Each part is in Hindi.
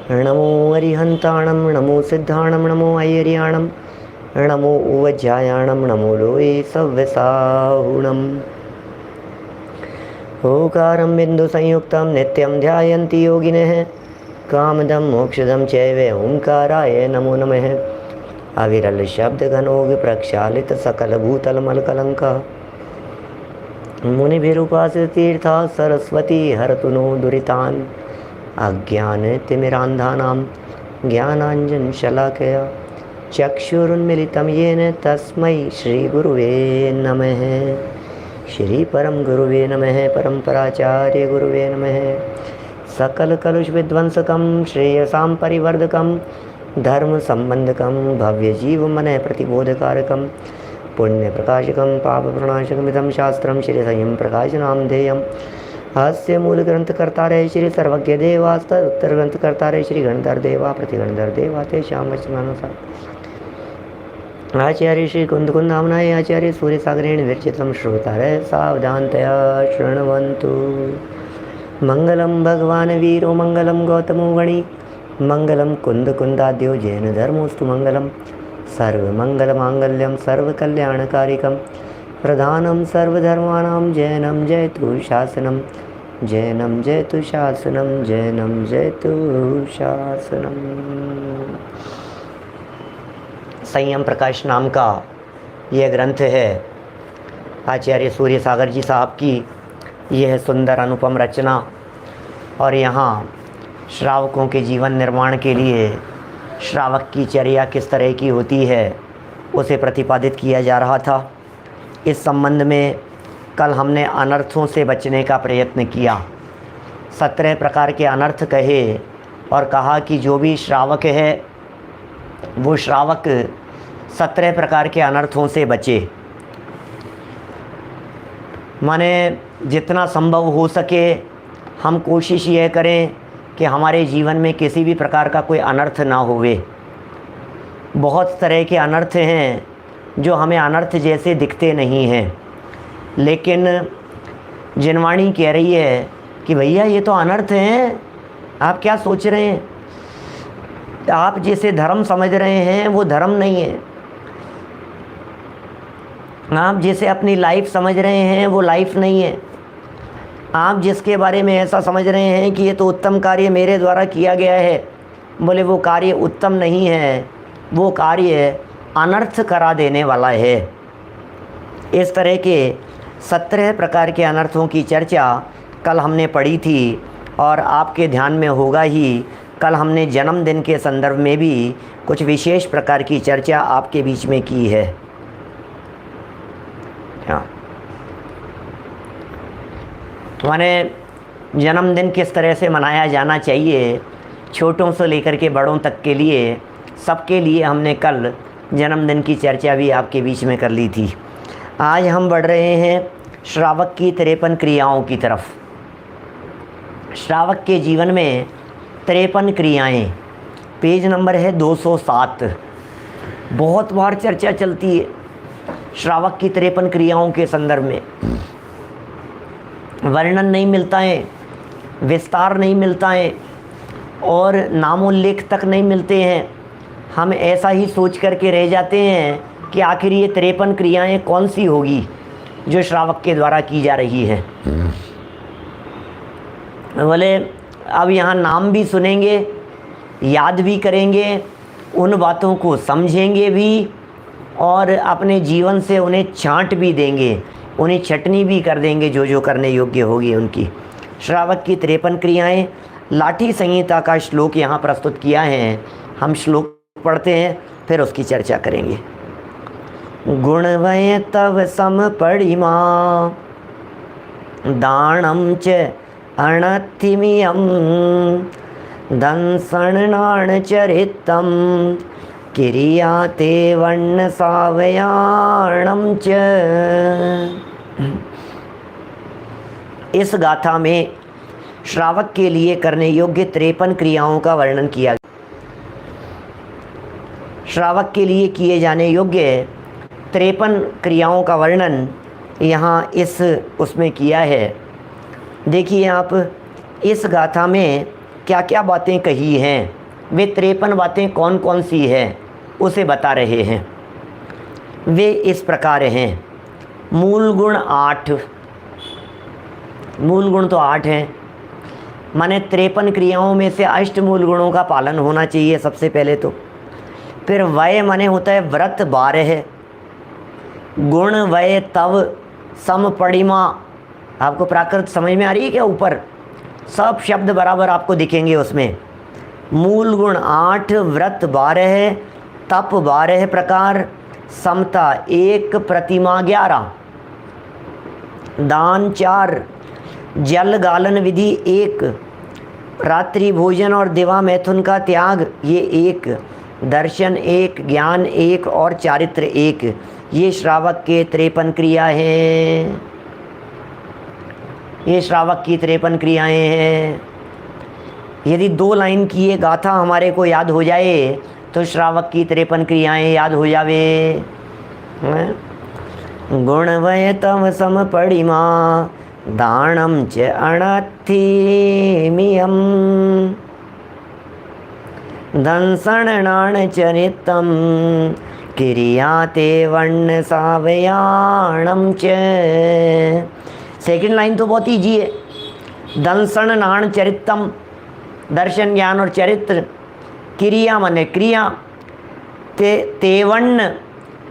नमो अरिहंताणं नमो सिद्धाणं नमो ऐर्याणं नमो उवज्जायाणं नमो लोये सव्यसाहुणम्। ओंकारं बिन्दुसंयुक्तं नित्यं ध्यायन्ति योगिनः कामदं मोक्षदं चैव ओंकाराय नमो नमः। अविरल शब्द घनोग प्रक्षालित सकल भूतल मलकलंका मुनिभिरुपासित तीर्था सरस्वती हरतु नो दुरितान्। अज्ञान तिमिरान्धानां ज्ञानाञ्जन शलाकया चक्षुरुन्मिलितं येन तस्मै श्रीगुरुवे नमः। श्री परम गुरुवे नमः। परम्पराचार्य गुरुवे नमः। सकल कलुष विध्वंसकं श्रेयसां परिवर्धकं धर्म संबंधकं भव्य जीव मन प्रतिबोधकारकं पुण्य प्रकाशकं पाप प्रणाशकमिदं शास्त्रं श्री संयम प्रकाश नामधेयम्। हास्य मूल ग्रंथ कर्तारय श्री सर्वज्ञ देवास्तर उत्तर ग्रंथ कर्तारय श्री गणधर देवा प्रतिगणधर देवा तेषां वचनानुसार आचार्य श्री कुंद नामनाय आचार्य सूर्य सागरेण विरचितं श्रोतारय सावधानतया शृण्वन्तु। मंगलम भगवान वीरो मंगलम गौतमो गणी मंगलम कुंद कुंदाद्यो जैन धर्मोस्तु मंगलम सर्वमंगलमांगल्यम सर्वकल्याणकारिकं प्रधानं सर्वधर्माणां जैनं जयतु शासनं जैनं जयतु शासनं जैनं जयतु शासनं। संयम प्रकाश नाम का यह ग्रंथ है आचार्य सूर्य सागर जी साहब की। यह सुंदर अनुपम रचना और यहाँ श्रावकों के जीवन निर्माण के लिए श्रावक की चर्या किस तरह की होती है उसे प्रतिपादित किया जा रहा था। इस संबंध में कल हमने अनर्थों से बचने का प्रयत्न किया। 17 प्रकार के अनर्थ कहे और कहा कि जो भी श्रावक है वो श्रावक 17 प्रकार के अनर्थों से बचे। माने जितना संभव हो सके हम कोशिश यह करें कि हमारे जीवन में किसी भी प्रकार का कोई अनर्थ ना होवे। बहुत तरह के अनर्थ हैं जो हमें अनर्थ जैसे दिखते नहीं हैं, लेकिन जिनवाणी कह रही है कि भैया ये तो अनर्थ हैं, आप क्या सोच रहे हैं, आप जैसे धर्म समझ रहे हैं वो धर्म नहीं है, आप जैसे अपनी लाइफ समझ रहे हैं वो लाइफ नहीं है, आप जिसके बारे में ऐसा समझ रहे हैं कि ये तो उत्तम कार्य मेरे द्वारा किया गया है, बोले वो कार्य उत्तम नहीं है, वो कार्य अनर्थ करा देने वाला है। इस तरह के 17 प्रकार के अनर्थों की चर्चा कल हमने पढ़ी थी और आपके ध्यान में होगा ही कल हमने जन्मदिन के संदर्भ में भी कुछ विशेष प्रकार की चर्चा आपके बीच में की है। हाँ, माने जन्मदिन किस तरह से मनाया जाना चाहिए, छोटों से लेकर के बड़ों तक के लिए, सबके लिए हमने कल जन्मदिन की चर्चा भी आपके बीच में कर ली थी। आज हम बढ़ रहे हैं श्रावक की 53 क्रियाओं की तरफ। श्रावक के जीवन में 53 क्रियाएं, पेज नंबर है 207। बहुत बार चर्चा चलती है श्रावक की 53 क्रियाओं के संदर्भ में, वर्णन नहीं मिलता है, विस्तार नहीं मिलता है और नामोल्लेख तक नहीं मिलते हैं। हम ऐसा ही सोच करके रह जाते हैं कि आखिर ये 53 क्रियाएं कौन सी होगी जो श्रावक के द्वारा की जा रही है। बोले अब यहाँ नाम भी सुनेंगे, याद भी करेंगे, उन बातों को समझेंगे भी और अपने जीवन से उन्हें छांट भी देंगे, उन्हें छटनी भी कर देंगे जो जो करने योग्य होगी उनकी। श्रावक की 53 क्रियाएं, लाठी संहिता का श्लोक यहाँ प्रस्तुत किया है। हम श्लोक पढ़ते हैं फिर उसकी चर्चा करेंगे। गुणवय तव सम परिमा दानम च अनथिमियम दंसणान चरितम किरियाते वर्ण सावयाणम च। इस गाथा में श्रावक के लिए करने योग्य 53 क्रियाओं का वर्णन किया गया। श्रावक के लिए किए जाने योग्य 53 क्रियाओं का वर्णन यहाँ उसमें किया है। देखिए आप, इस गाथा में क्या क्या बातें कही हैं, वे 53 बातें कौन कौन सी हैं उसे बता रहे हैं। वे इस प्रकार हैं। मूल गुण 8, मूल गुण तो 8 हैं, माने 53 क्रियाओं में से अष्ट मूल गुणों का पालन होना चाहिए सबसे पहले तो। फिर वय माने होता है व्रत 12 है, गुण वय तव सम परिमा। आपको प्राकृत समझ में आ रही है क्या? ऊपर सब शब्द बराबर आपको दिखेंगे उसमें। मूल गुण 8, व्रत 12 है, तप 12 प्रकार, समता 1, प्रतिमा 11, दान 4, जल गालन विधि 1, रात्रि भोजन और दिवा मैथुन का त्याग ये 1, दर्शन 1, ज्ञान 1 और चारित्र 1। ये श्रावक के 53 क्रिया हैं। ये श्रावक की 53 क्रियाएं हैं। यदि 2 लाइन की ये गाथा हमारे को याद हो जाए तो श्रावक की 53 क्रियाएं याद हो जावे। गुण वय तव सम परिमा, दानम च अणथिमियम, दंसन नाण चरितम, किरियाते वर्ण सावयाणम च। सेकंड लाइन तो बहुत ईजी है। दंसन नाण चरितम, दर्शन ज्ञान और चरित्र, क्रिया माने क्रिया, तेवन्न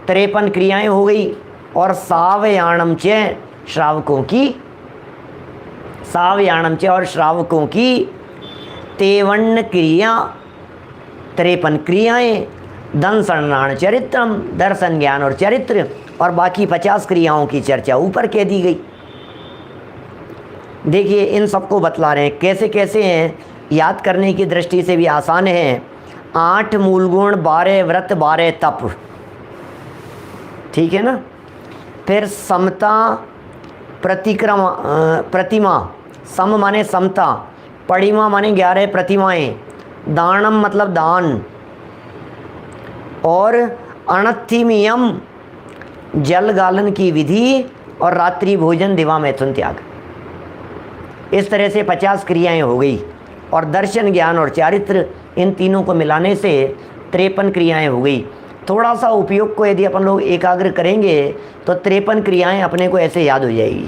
53 क्रियाएं हो गई, और सावयाणम च श्रावकों की, सावयाणम च और श्रावकों की तेवन्न क्रिया 53 क्रियाएं, दंसनाण चरित्रम दर्शन ज्ञान और चरित्र, और बाकी 50 क्रियाओं की चर्चा ऊपर कह दी गई। देखिए इन सबको बतला रहे हैं कैसे कैसे हैं, याद करने की दृष्टि से भी आसान है। 8 मूल गुण, 12 व्रत, 12 तप, ठीक है ना। फिर समता, प्रतिमा, सम माने समता, परिमा माने 11 प्रतिमाएं, दानम मतलब दान, और अणथिमियम जल गालन की विधि, और रात्रि भोजन दिवा मैथुन त्याग। इस तरह से 50 क्रियाएं हो गई, और दर्शन ज्ञान और चारित्र इन तीनों को मिलाने से 53 क्रियाएं हो गई। थोड़ा सा उपयोग को यदि अपन लोग एकाग्र करेंगे तो 53 क्रियाएं अपने को ऐसे याद हो जाएगी,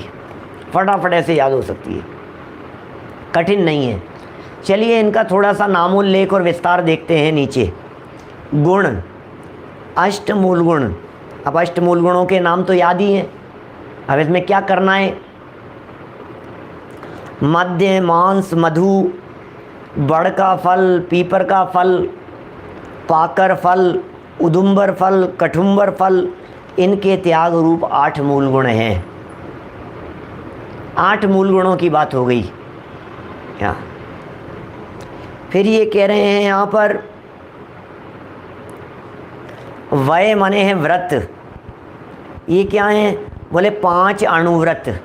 फटाफट ऐसे याद हो सकती है, कठिन नहीं है। चलिए इनका थोड़ा सा नामोल्लेख और विस्तार देखते हैं नीचे। गुण, अष्ट मूल गुण। अब अष्ट मूल गुणों के नाम तो याद ही हैं, अब इसमें क्या करना है। मध्य, मांस, मधु, बड़ का फल, पीपर का फल, पाकर फल, उदुम्बर फल, कठुम्बर फल, इनके त्याग रूप 8 मूल गुण हैं। 8 मूल गुणों की बात हो गई। क्या फिर ये कह रहे हैं यहाँ पर, वय माने हैं व्रत। ये क्या है? बोले 5 अणुव्रत,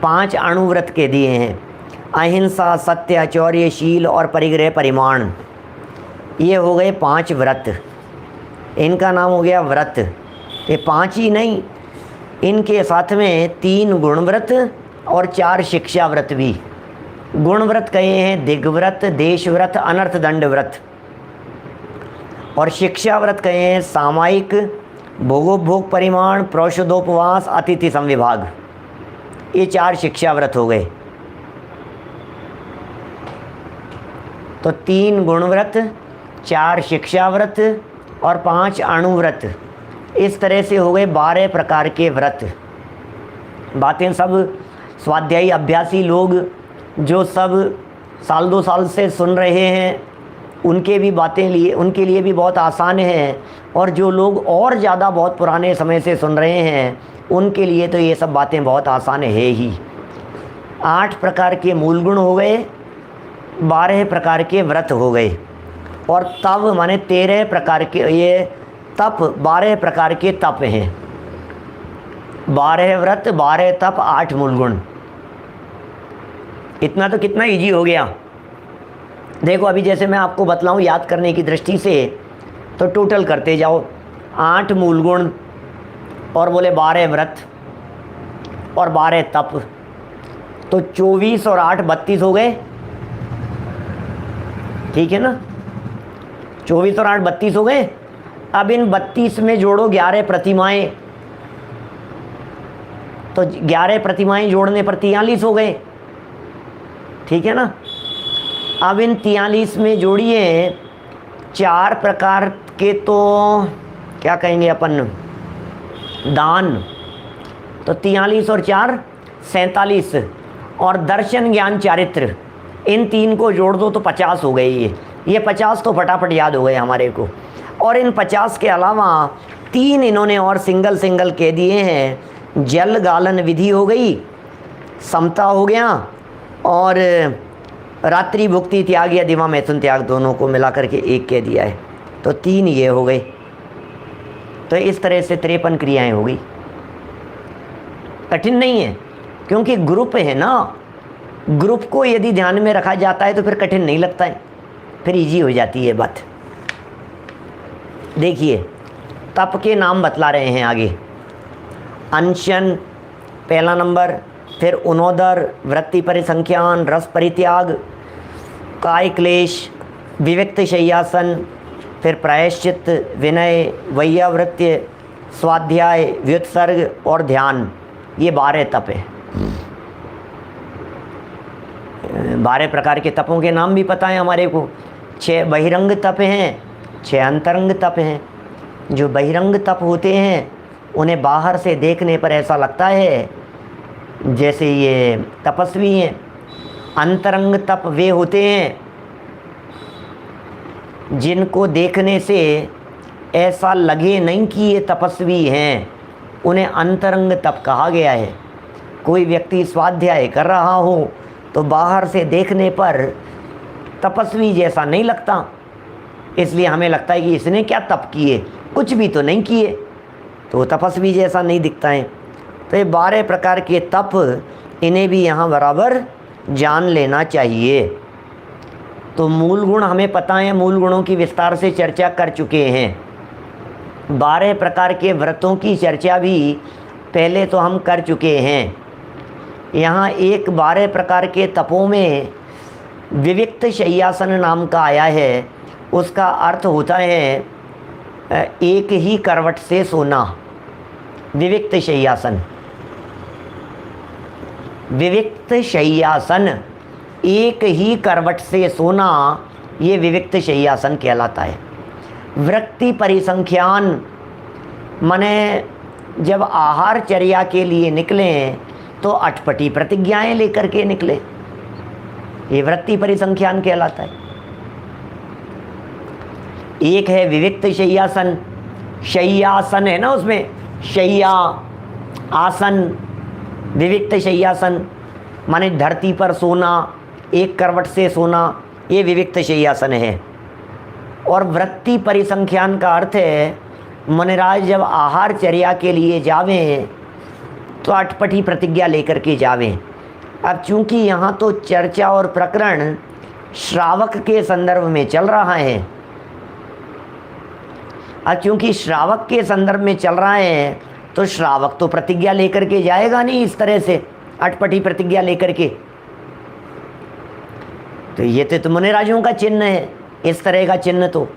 5 अणुव्रत के दिए हैं। अहिंसा, सत्य, चौर्य, शील और परिग्रह परिमाण, ये हो गए 5 व्रत। इनका नाम हो गया व्रत। ये 5 ही नहीं, इनके साथ में 3 गुणव्रत और 4 शिक्षा व्रत भी। गुणव्रत कहे हैं दिग्व्रत, देशव्रत, अनर्थ दंड व्रत, और शिक्षा व्रत कहे हैं सामायिक, भोगोपभोग परिमाण, प्रोषदोपवास, अतिथि संविभाग। ये 4 शिक्षा व्रत हो गए। तो 3 गुणव्रत, 4 शिक्षा व्रत और 5 अणुव्रत, इस तरह से हो गए 12 प्रकार के व्रत। बातें सब स्वाध्यायी अभ्यासी लोग जो सब साल 2 साल से सुन रहे हैं उनके लिए भी बहुत आसान है, और जो लोग और ज़्यादा बहुत पुराने समय से सुन रहे हैं उनके लिए तो ये सब बातें बहुत आसान है ही। 8 प्रकार के मूल गुण हो गए, 12 प्रकार के व्रत हो गए, और तप माने 13 प्रकार के, ये तप 12 प्रकार के तप हैं। 12 व्रत, 12 तप, 8 मूल गुण। इतना तो कितना इजी हो गया। देखो अभी जैसे मैं आपको बतलाऊं याद करने की दृष्टि से, तो टोटल करते जाओ। 8 मूल गुण और बोले 12 व्रत और 12 तप, तो 24 और 8 32 हो गए। ठीक है ना। 24 और 8 32 हो गए। अब इन 32 में जोड़ो 11 प्रतिमाएं, तो 11 प्रतिमाएं जोड़ने पर 43 हो गए, ठीक है ना। अब इन 43 में जोड़िए 4 प्रकार के, तो क्या कहेंगे अपन, दान, तो 43 और 4 47, और दर्शन ज्ञान चारित्र, इन 3 को जोड़ दो तो 50 हो गए। ये 50 तो फटाफट याद हो गए हमारे को। और इन 50 के अलावा 3 इन्होंने और सिंगल सिंगल कह दिए हैं। जल गालन विधि हो गई, समता हो गया, और रात्रि भुक्ति त्याग या दिवा मैथुन त्याग, दोनों को मिला करके एक कह दिया है, तो 3 ये हो गए। तो इस तरह से 53 क्रियाएं हो गई। कठिन नहीं है, क्योंकि ग्रुप है ना, ग्रुप को यदि ध्यान में रखा जाता है तो फिर कठिन नहीं लगता है, फिर इजी हो जाती है बात। देखिए तप के नाम बतला रहे हैं आगे। अनशन पहला नंबर, फिर उनोदर, वृत्ति परिसंख्यान, रस परित्याग, काय क्लेश, विविक्त शय्यासन, फिर प्रायश्चित, विनय, वैयावृत्य, स्वाध्याय, व्युत्सर्ग और ध्यान। ये 12 तप है। 12 प्रकार के तपों के नाम भी पता है हमारे को। 6 बहिरंग तप हैं, 6 अंतरंग तप हैं। जो बहिरंग तप होते हैं उन्हें बाहर से देखने पर ऐसा लगता है जैसे ये तपस्वी हैं। अंतरंग तप वे होते हैं जिनको देखने से ऐसा लगे नहीं कि ये तपस्वी हैं, उन्हें अंतरंग तप कहा गया है। कोई व्यक्ति स्वाध्याय कर रहा हो तो बाहर से देखने पर तपस्वी जैसा नहीं लगता, इसलिए हमें लगता है कि इसने क्या तप किए, कुछ भी तो नहीं किए, तो तपस्वी जैसा नहीं दिखता है। तो ये 12 प्रकार के तप, इन्हें भी यहाँ बराबर जान लेना चाहिए। तो मूल गुण हमें पता है, मूल गुणों की विस्तार से चर्चा कर चुके हैं। 12 प्रकार के व्रतों की चर्चा भी पहले तो हम कर चुके हैं। यहाँ एक 12 प्रकार के तपों में विविक्त शय्यासन नाम का आया है। उसका अर्थ होता है एक ही करवट से सोना, विविक्त शय्यासन। विविक्त शय्यासन, एक ही करवट से सोना, ये विविक्त शय्यासन कहलाता है। वृत्ति परिसंख्यान, माने जब आहार चर्या के लिए निकलें तो अटपटी प्रतिज्ञाएं लेकर के निकले, ये वृत्ति परिसंख्यान कहलाता है। एक है विविक्त शय्यासन, शय्यासन है ना उसमें, शय्या आसन, विविक्त शय्यासन माने धरती पर सोना, एक करवट से सोना, ये विविक्त शय्यासन है। और वृत्ति परिसंख्यान का अर्थ है मनराज जब आहार चर्या के लिए जावें तो अटपटी प्रतिज्ञा लेकर के जावें। अब चूंकि यहाँ तो चर्चा और प्रकरण श्रावक के संदर्भ में चल रहा है, अब चूंकि श्रावक के संदर्भ में चल रहा है तो श्रावक तो प्रतिज्ञा लेकर के जाएगा नहीं इस तरह से, अटपटी प्रतिज्ञा लेकर के। तो ये तो मुनिराजों का चिन्ह है, इस तरह का चिन्ह तो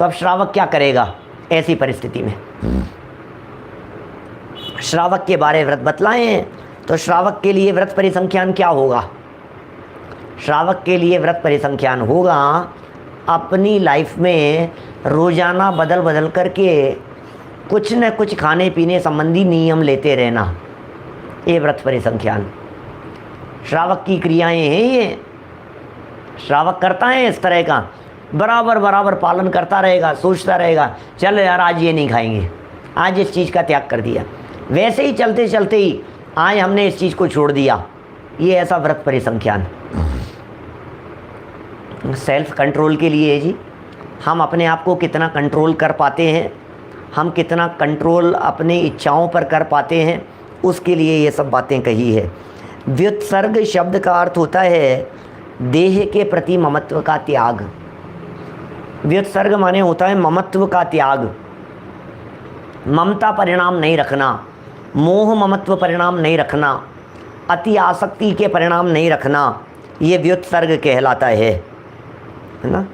अब श्रावक क्या करेगा ऐसी परिस्थिति में। श्रावक के बारे व्रत बतलाए हैं, तो श्रावक के लिए व्रत परिसंख्यान क्या होगा? श्रावक के लिए व्रत परिसंख्यान होगा अपनी लाइफ में रोजाना बदल बदल करके कुछ न कुछ खाने पीने संबंधी नियम लेते रहना, ये व्रत परिसंख्यान। श्रावक की क्रियाएं हैं ये, श्रावक करता है इस तरह का, बराबर बराबर पालन करता रहेगा, सोचता रहेगा चल यार आज ये नहीं खाएंगे, आज इस चीज़ का त्याग कर दिया, वैसे ही चलते चलते ही आज हमने इस चीज़ को छोड़ दिया, ये ऐसा व्रत परिसंख्यान। सेल्फ कंट्रोल के लिए जी, हम अपने आप को कितना कंट्रोल कर पाते हैं, हम कितना कंट्रोल अपने इच्छाओं पर कर पाते हैं, उसके लिए ये सब बातें कही है। व्युत्सर्ग शब्द का अर्थ होता है देह के प्रति ममत्व का त्याग। व्युत्सर्ग माने होता है ममत्व का त्याग, ममता परिणाम नहीं रखना, मोह ममत्व परिणाम नहीं रखना, अति आसक्ति के परिणाम नहीं रखना, ये व्युत्सर्ग कहलाता है ना।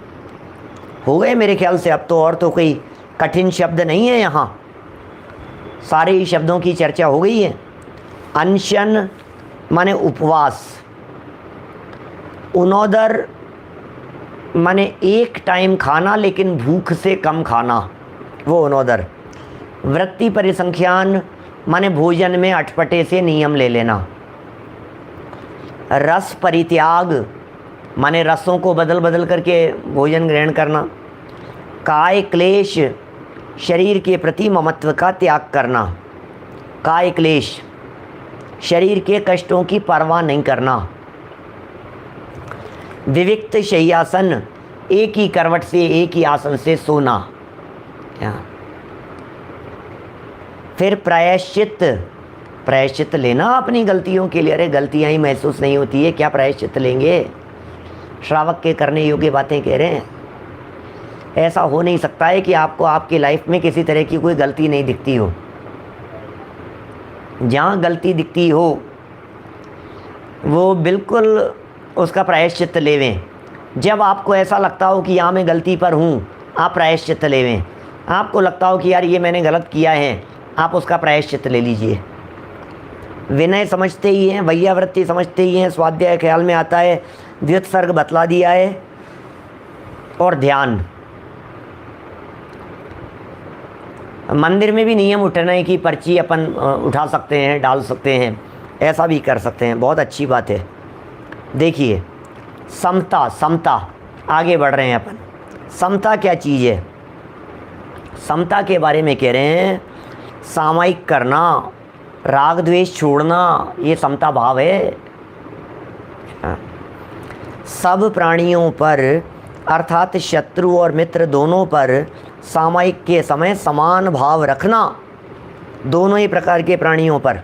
हो गए मेरे ख्याल से। अब तो और तो कोई कठिन शब्द नहीं है यहाँ, सारे ही शब्दों की चर्चा हो गई है। अनशन माने उपवास, उनोदर माने एक टाइम खाना लेकिन भूख से कम खाना, वो उनोदर। वृत्ति परिसंख्यान माने भोजन में अटपटे से नियम ले लेना। रस परित्याग माने रसों को बदल बदल करके भोजन ग्रहण करना। काय क्लेश शरीर के प्रति ममत्व का त्याग करना। काय क्लेश शरीर के कष्टों की परवाह नहीं करना। विविक्त शय्यासन एक ही करवट से एक ही आसन से सोना। क्या फिर प्रायश्चित, प्रायश्चित लेना अपनी गलतियों के लिए। अरे गलतियां ही महसूस नहीं होती है, क्या प्रायश्चित लेंगे? श्रावक के करने योग्य बातें कह रहे हैं। ऐसा हो नहीं सकता है कि आपको आपकी लाइफ में किसी तरह की कोई गलती नहीं दिखती हो। जहाँ गलती दिखती हो वो बिल्कुल उसका प्रायश्चित लेवें। जब आपको ऐसा लगता हो कि यहाँ मैं गलती पर हूँ, आप प्रायश्चित लेवें। आपको लगता हो कि यार ये मैंने गलत किया है, आप उसका प्रायश्चित ले लीजिए। विनय समझते ही हैं, वैयावृत्ति समझते ही हैं, स्वाध्याय ख्याल में आता है, व्युत्सर्ग बतला दिया है, और ध्यान। मंदिर में भी नियम उठने की पर्ची अपन उठा सकते हैं, डाल सकते हैं, ऐसा भी कर सकते हैं, बहुत अच्छी बात है। देखिए समता, समता आगे बढ़ रहे हैं अपन। समता क्या चीज़ है? समता के बारे में कह रहे हैं, सामायिक करना, राग द्वेष छोड़ना, ये समता भाव है। सब प्राणियों पर अर्थात शत्रु और मित्र दोनों पर सामायिक के समय समान भाव रखना। दोनों ही प्रकार के प्राणियों पर,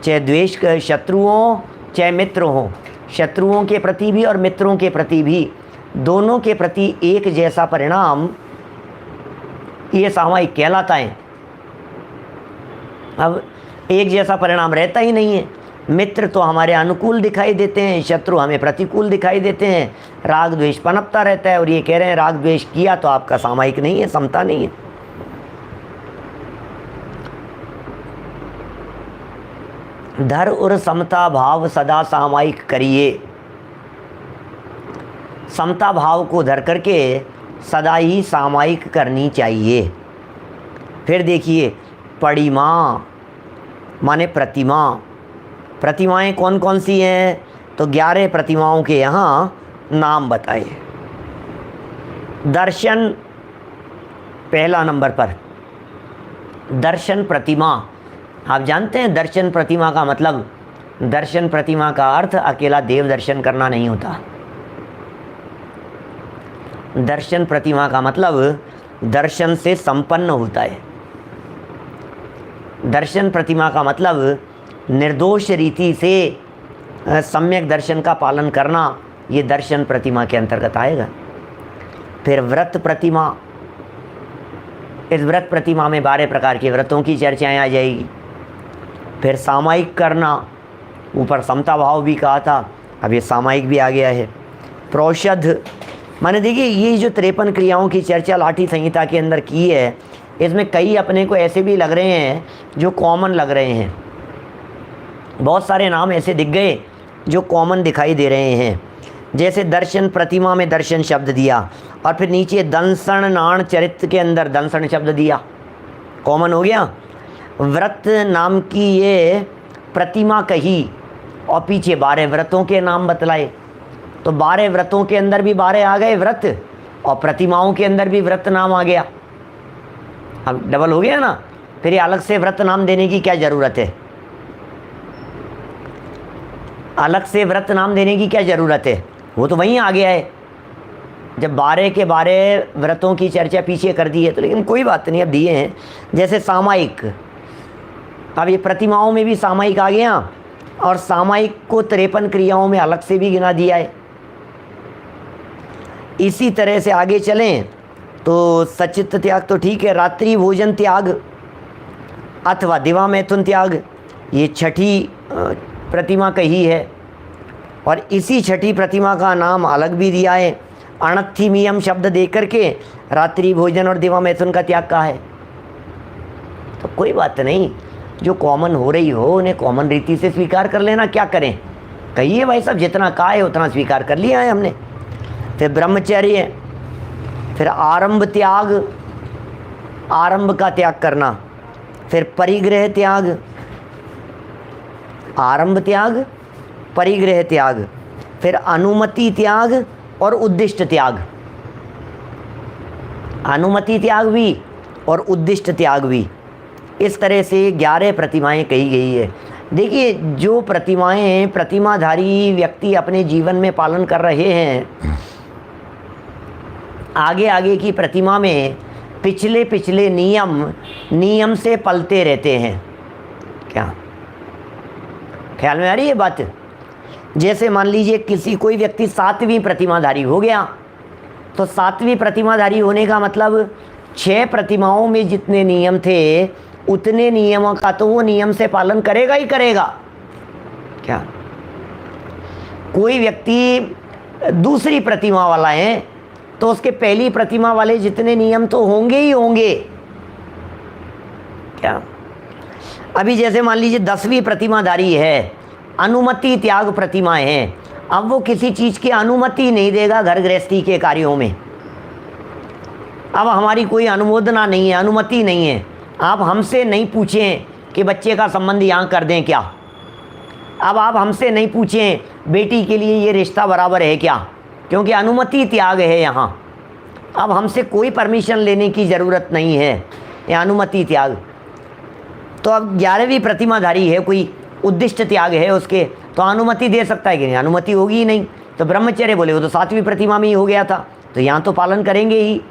चाहे द्वेष के शत्रुओं चाहे मित्र हों, शत्रुओं के प्रति भी और मित्रों के प्रति भी, दोनों के प्रति एक जैसा परिणाम, ये सामायिक कहलाता है। अब एक जैसा परिणाम रहता ही नहीं है। मित्र तो हमारे अनुकूल दिखाई देते हैं, शत्रु हमें प्रतिकूल दिखाई देते हैं, राग द्वेष पनपता रहता है। और ये कह रहे हैं राग द्वेष किया तो आपका सामायिक नहीं है, समता नहीं है। धर और समता भाव सदा सामायिक करिए। समता भाव को धर करके सदा ही सामायिक करनी चाहिए। फिर देखिए परिमा माने प्रतिमा। प्रतिमाएं कौन कौन सी हैं? तो 11 प्रतिमाओं के यहाँ नाम बताए। दर्शन पहला नंबर पर, दर्शन प्रतिमा। आप जानते हैं दर्शन प्रतिमा का मतलब? दर्शन प्रतिमा का अर्थ अकेला देव दर्शन करना नहीं होता। दर्शन प्रतिमा का मतलब दर्शन से संपन्न होता है। दर्शन प्रतिमा का मतलब निर्दोष रीति से सम्यक दर्शन का पालन करना, ये दर्शन प्रतिमा के अंतर्गत आएगा। फिर व्रत प्रतिमा। इस व्रत प्रतिमा में 12 प्रकार के व्रतों की चर्चाएं आ जाएगी। फिर सामायिक करना, ऊपर समता भाव भी कहा था, अब ये सामायिक भी आ गया है। प्रोषध माने देखिए ये जो 53 क्रियाओं की चर्चा लाठी संहिता के अंदर की है, इसमें कई अपने को ऐसे भी लग रहे हैं जो कॉमन लग रहे हैं। बहुत सारे नाम ऐसे दिख गए जो कॉमन दिखाई दे रहे हैं। जैसे दर्शन प्रतिमा में दर्शन शब्द दिया, और फिर नीचे दंसण नाण चरित्र के अंदर दंसण शब्द दिया, कॉमन हो गया। व्रत नाम की ये प्रतिमा कही, और पीछे 12 व्रतों के नाम बतलाए। तो 12 व्रतों के अंदर भी 12 आ गए व्रत, और प्रतिमाओं के अंदर भी व्रत नाम आ गया। अब डबल हो गया ना। फिर ये अलग से व्रत नाम देने की क्या ज़रूरत है? अलग से व्रत नाम देने की क्या ज़रूरत है? वो तो वहीं आ गया है। जब 12 के 12 व्रतों की चर्चा पीछे कर दी है तो, लेकिन कोई बात नहीं, अब दिए हैं। जैसे सामायिक, अब ये प्रतिमाओं में भी सामायिक आ गया, और सामायिक को 53 क्रियाओं में अलग से भी गिना दिया है। इसी तरह से आगे चलें तो सचित्त त्याग तो ठीक है, रात्रि भोजन त्याग अथवा दिवा मैथुन त्याग, ये छठी प्रतिमा कही है। और इसी छठी प्रतिमा का नाम अलग भी दिया है, अणत्थीमियम शब्द दे करके रात्रि भोजन और दिवा मैथुन का त्याग कहा है। तो कोई बात नहीं, जो कॉमन हो रही हो उन्हें कॉमन रीति से स्वीकार कर लेना, क्या करें। कहिए भाई साहब, जितना कहा है उतना स्वीकार कर लिया है हमने। फिर ब्रह्मचर्य, फिर आरंभ त्याग, आरंभ का त्याग करना, फिर परिग्रह त्याग, आरंभ त्याग, परिग्रह त्याग, फिर अनुमति त्याग और उद्दिष्ट त्याग। अनुमति त्याग भी और उद्दिष्ट त्याग भी, इस तरह से 11 प्रतिमाएं कही गई है। देखिए, जो प्रतिमाएं प्रतिमाधारी व्यक्ति अपने जीवन में पालन कर रहे हैं, आगे आगे की प्रतिमा में पिछले पिछले नियम से पलते रहते हैं। क्या ख्याल में आ रही है बात? जैसे मान लीजिए कोई व्यक्ति 7वीं प्रतिमाधारी हो गया, तो 7वीं प्रतिमाधारी होने का मतलब 6 प्रतिमाओं में जितने नियम थे उतने नियमों का तो वो नियम से पालन करेगा ही करेगा। क्या कोई व्यक्ति दूसरी प्रतिमा वाला है तो उसके पहली प्रतिमा वाले जितने नियम तो होंगे ही होंगे। क्या अभी जैसे मान लीजिए 10वीं प्रतिमाधारी है, अनुमति त्याग प्रतिमा है, अब वो किसी चीज़ की अनुमति नहीं देगा घर गृहस्थी के कार्यों में। अब हमारी कोई अनुमोदना नहीं है, अनुमति नहीं है। आप हमसे नहीं पूछें कि बच्चे का संबंध यहाँ कर दें क्या। अब आप हमसे नहीं पूछें बेटी के लिए ये रिश्ता बराबर है क्या, क्योंकि अनुमति त्याग है यहाँ। अब हमसे कोई परमिशन लेने की ज़रूरत नहीं है, ये अनुमति त्याग। तो अब 11वीं प्रतिमाधारी है, कोई उद्दिष्ट त्याग है उसके, तो अनुमति दे सकता है कि नहीं? अनुमति होगी ही नहीं। तो ब्रह्मचर्य बोले वो तो 7वीं प्रतिमा में ही हो गया था, तो यहाँ तो पालन करेंगे ही।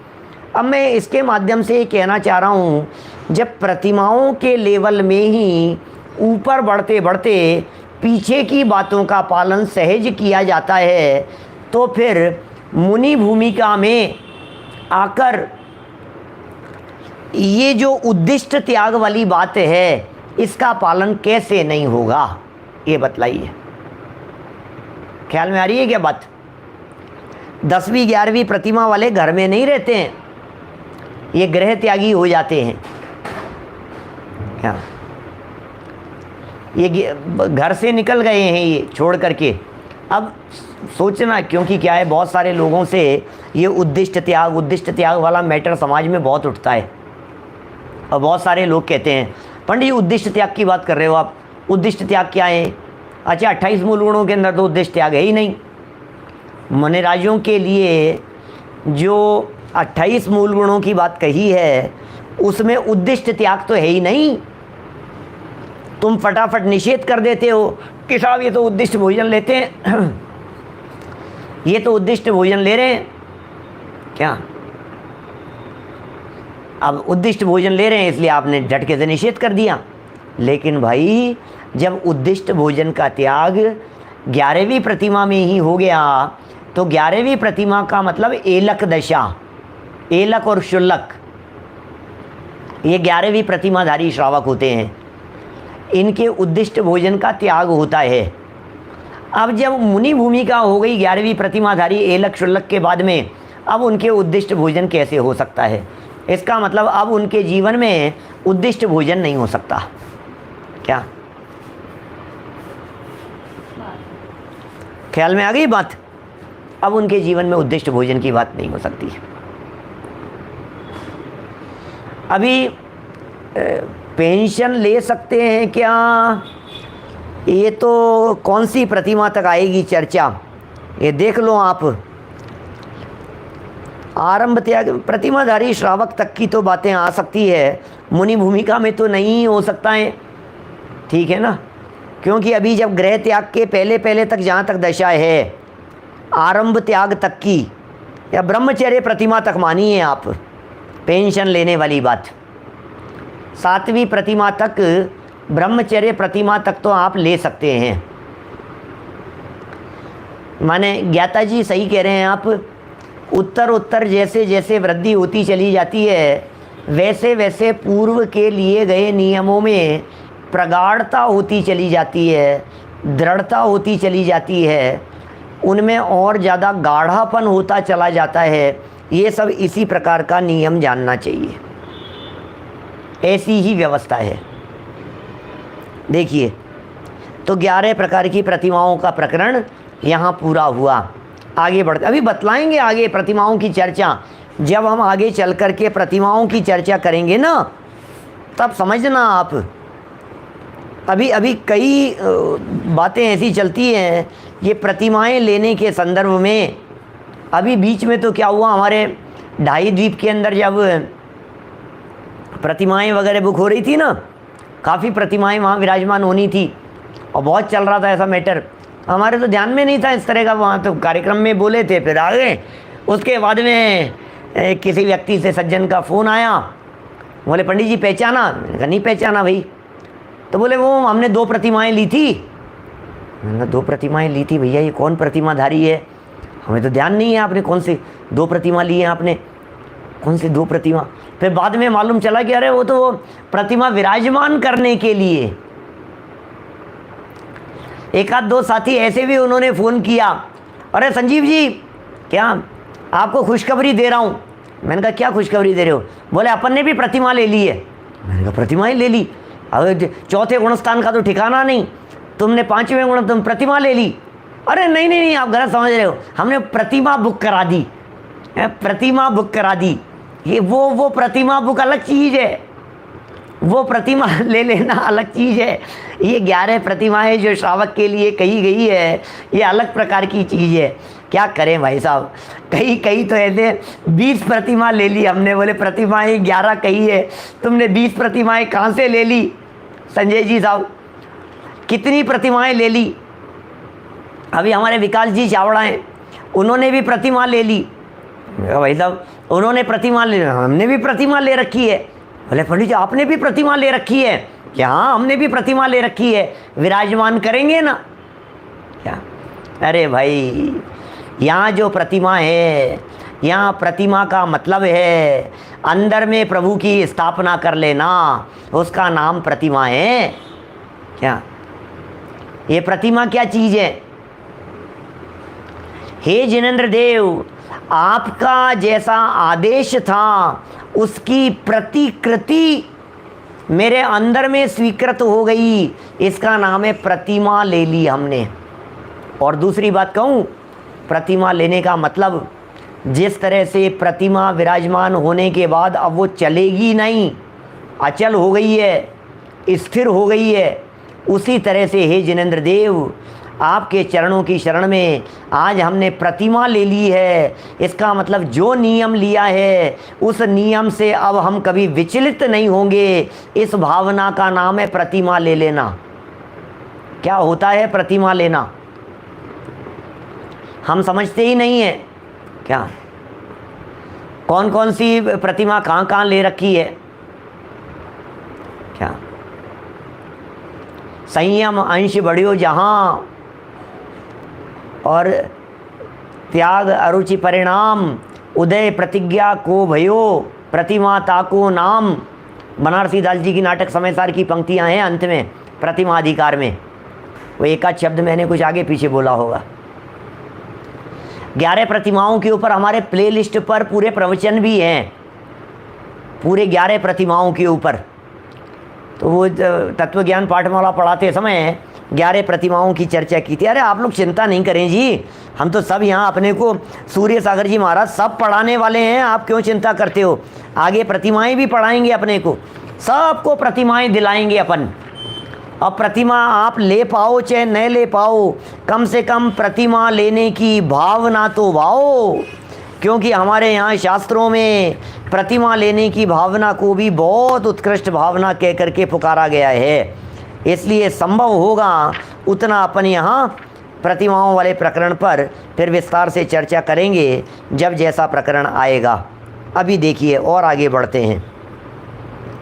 अब मैं इसके माध्यम से कहना चाह रहा हूँ, जब प्रतिमाओं के लेवल में ही ऊपर बढ़ते बढ़ते पीछे की बातों का पालन सहज किया जाता है, तो फिर मुनि भूमिका में आकर ये जो उद्दिष्ट त्याग वाली बात है, इसका पालन कैसे नहीं होगा, ये बतलाइए। ख्याल में आ रही है क्या बात? 10वीं 11वीं प्रतिमा वाले घर में नहीं रहते हैं, ये गृह त्यागी हो जाते हैं। क्या ये घर से निकल गए हैं ये छोड़ करके। अब सोचना, क्योंकि क्या है, बहुत सारे लोगों से ये उद्दिष्ट त्याग वाला मैटर समाज में बहुत उठता है, और बहुत सारे लोग कहते हैं पंडित जी उद्दिष्ट त्याग की बात कर रहे हो आप, उद्दिष्ट त्याग क्या है? अच्छा, 28 मूल गुणों के अंदर तो उद्दिष्ट त्याग है ही नहीं। मुनिराजों के लिए जो 28 मूल गुणों की बात कही है उसमें उद्दिष्ट त्याग तो है ही नहीं। तुम फटाफट निषेध कर देते हो कि साहब ये तो उद्दिष्ट भोजन लेते हैं ये तो उद्दिष्ट भोजन ले रहे हैं। क्या अब उद्दिष्ट भोजन ले रहे हैं इसलिए आपने झटके से निषेध कर दिया। लेकिन भाई, जब उद्दिष्ट भोजन का त्याग 11वीं प्रतिमा में ही हो गया, तो 11वीं प्रतिमा का मतलब एलक दशा, एलक और शुल्लक, ये 11वीं प्रतिमाधारी श्रावक होते हैं, इनके उद्दिष्ट भोजन का त्याग होता है। अब जब मुनि भूमिका हो गई 11वीं प्रतिमाधारी एलक शुल्लक के बाद में, अब उनके उद्दिष्ट भोजन कैसे हो सकता है? इसका मतलब अब उनके जीवन में उद्दिष्ट भोजन नहीं हो सकता। क्या ख्याल में आ गई बात? अब उनके जीवन में उद्दिष्ट भोजन की बात नहीं हो सकती। अभी पेंशन ले सकते हैं क्या, ये तो कौन सी प्रतिमा तक आएगी चर्चा, ये देख लो आप। आरंभ त्याग प्रतिमाधारी श्रावक तक की तो बातें आ सकती है, मुनि भूमिका में तो नहीं हो सकता है, ठीक है ना। क्योंकि अभी जब गृह त्याग के पहले पहले तक जहाँ तक दशा है, आरंभ त्याग तक की या ब्रह्मचर्य प्रतिमा तक मानिए आप, पेंशन लेने वाली बात, 7वीं प्रतिमा तक, ब्रह्मचर्य प्रतिमा तक तो आप ले सकते हैं। माने ज्ञाता जी सही कह रहे हैं आप, उत्तर उत्तर जैसे जैसे वृद्धि होती चली जाती है, वैसे वैसे पूर्व के लिए गए नियमों में प्रगाढ़ता होती चली जाती है, दृढ़ता होती चली जाती है। उनमें और ज़्यादा गाढ़ापन होता चला जाता है। ये सब इसी प्रकार का नियम जानना चाहिए, ऐसी ही व्यवस्था है। देखिए, तो 11 प्रकार की प्रतिमाओं का प्रकरण यहाँ पूरा हुआ। आगे बढ़ते, अभी बतलाएंगे आगे प्रतिमाओं की चर्चा। जब हम आगे चल कर के प्रतिमाओं की चर्चा करेंगे ना, तब समझना आप। अभी कई बातें ऐसी चलती हैं, ये प्रतिमाएं लेने के संदर्भ में। अभी बीच में तो क्या हुआ, हमारे ढाई द्वीप के अंदर जब प्रतिमाएं वगैरह बुक हो रही थी ना, काफ़ी प्रतिमाएं वहाँ विराजमान होनी थी और बहुत चल रहा था ऐसा मैटर। हमारे तो ध्यान में नहीं था इस तरह का, वहाँ तो कार्यक्रम में बोले थे, फिर आ गए। उसके बाद में किसी व्यक्ति से सज्जन का फ़ोन आया, बोले पंडित जी पहचाना? मैंने कहा नहीं पहचाना भाई। तो बोले वो हमने 2 प्रतिमाएं ली थी। मैंने कहा 2 प्रतिमाएं ली थी भैया, ये कौन प्रतिमाधारी है? हमें तो ध्यान नहीं है आपने कौन सी 2 प्रतिमा ली है, आपने कौन सी 2 प्रतिमा? फिर बाद में मालूम चला कि अरे वो तो प्रतिमा विराजमान करने के लिए। एक आध 2 साथी ऐसे भी उन्होंने फ़ोन किया, अरे संजीव जी क्या आपको खुशखबरी दे रहा हूँ। मैंने कहा क्या खुशखबरी दे रहे हो? बोले अपन ने भी प्रतिमा ले ली है। मैंने कहा प्रतिमाएं ले ली? अब 4थे गुणस्थान का तो ठिकाना नहीं, तुमने 5वें गुण तुम प्रतिमा ले ली? अरे नहीं नहीं नहीं, आप गलत समझ रहे हो, हमने प्रतिमा बुक करा दी। प्रतिमा बुक करा दी, ये वो प्रतिमा बुक अलग चीज़ है, वो प्रतिमा ले लेना अलग चीज़ है। ये 11 प्रतिमाएं जो श्रावक के लिए कही गई है, ये अलग प्रकार की चीज़ है। क्या करें भाई साहब, कई तो ऐसे 20 प्रतिमा ले ली हमने। बोले प्रतिमाएं 11 कही है, तुमने 20 प्रतिमाएं कहाँ से ले ली संजय जी साहब? कितनी प्रतिमाएं ले ली? अभी हमारे विकास जी चावड़ा हैं, उन्होंने भी प्रतिमा ले ली। भाई साहब उन्होंने प्रतिमा ले, हमने भी प्रतिमा ले रखी है। बोले पंडित जी आपने भी प्रतिमा ले रखी है? क्या हाँ हमने भी प्रतिमा ले रखी है, विराजमान करेंगे ना क्या? अरे भाई यहाँ जो प्रतिमा है, यहाँ प्रतिमा का मतलब है अंदर में प्रभु की स्थापना कर लेना, उसका नाम प्रतिमा है। क्या ये प्रतिमा क्या चीज़ है? हे जिनेंद्र देव, आपका जैसा आदेश था उसकी प्रतिकृति मेरे अंदर में स्वीकृत हो गई, इसका नाम है प्रतिमा ले ली हमने। और दूसरी बात कहूँ, प्रतिमा लेने का मतलब जिस तरह से प्रतिमा विराजमान होने के बाद अब वो चलेगी नहीं, अचल हो गई है, स्थिर हो गई है, उसी तरह से हे जिनेंद्र देव आपके चरणों की शरण में आज हमने प्रतिमा ले ली है। इसका मतलब जो नियम लिया है उस नियम से अब हम कभी विचलित नहीं होंगे। इस भावना का नाम है प्रतिमा ले लेना। क्या होता है प्रतिमा लेना? हम समझते ही नहीं है क्या? कौन कौन सी प्रतिमा कहाँ कहाँ ले रखी है क्या? संयम अंश बढ़ियो जहाँ और त्याग अरुचि परिणाम, उदय प्रतिज्ञा को भयो, प्रतिमा ताको नाम। बनारसी दास जी की नाटक समय सार की पंक्तियां हैं अंत में प्रतिमा अधिकार में। वो एक आध शब्द मैंने कुछ आगे पीछे बोला होगा। 11 प्रतिमाओं के ऊपर हमारे प्लेलिस्ट पर पूरे प्रवचन भी हैं, पूरे 11 प्रतिमाओं के ऊपर। तो वो तत्व ज्ञान पाठमाला पढ़ाते समय 11 प्रतिमाओं की चर्चा की थी। अरे आप लोग चिंता नहीं करें जी, हम तो सब यहाँ अपने को सूर्य सागर जी महाराज सब पढ़ाने वाले हैं, आप क्यों चिंता करते हो? आगे प्रतिमाएं भी पढ़ाएंगे अपने को, सबको प्रतिमाएं दिलाएंगे अपन। अब प्रतिमा आप ले पाओ चाहे न ले पाओ, कम से कम प्रतिमा लेने की भावना तो भाओ, क्योंकि हमारे यहाँ शास्त्रों में प्रतिमा लेने की भावना को भी बहुत उत्कृष्ट भावना कह करके पुकारा गया है। इसलिए संभव होगा उतना अपन यहाँ प्रतिमाओं वाले प्रकरण पर फिर विस्तार से चर्चा करेंगे जब जैसा प्रकरण आएगा। अभी देखिए और आगे बढ़ते हैं।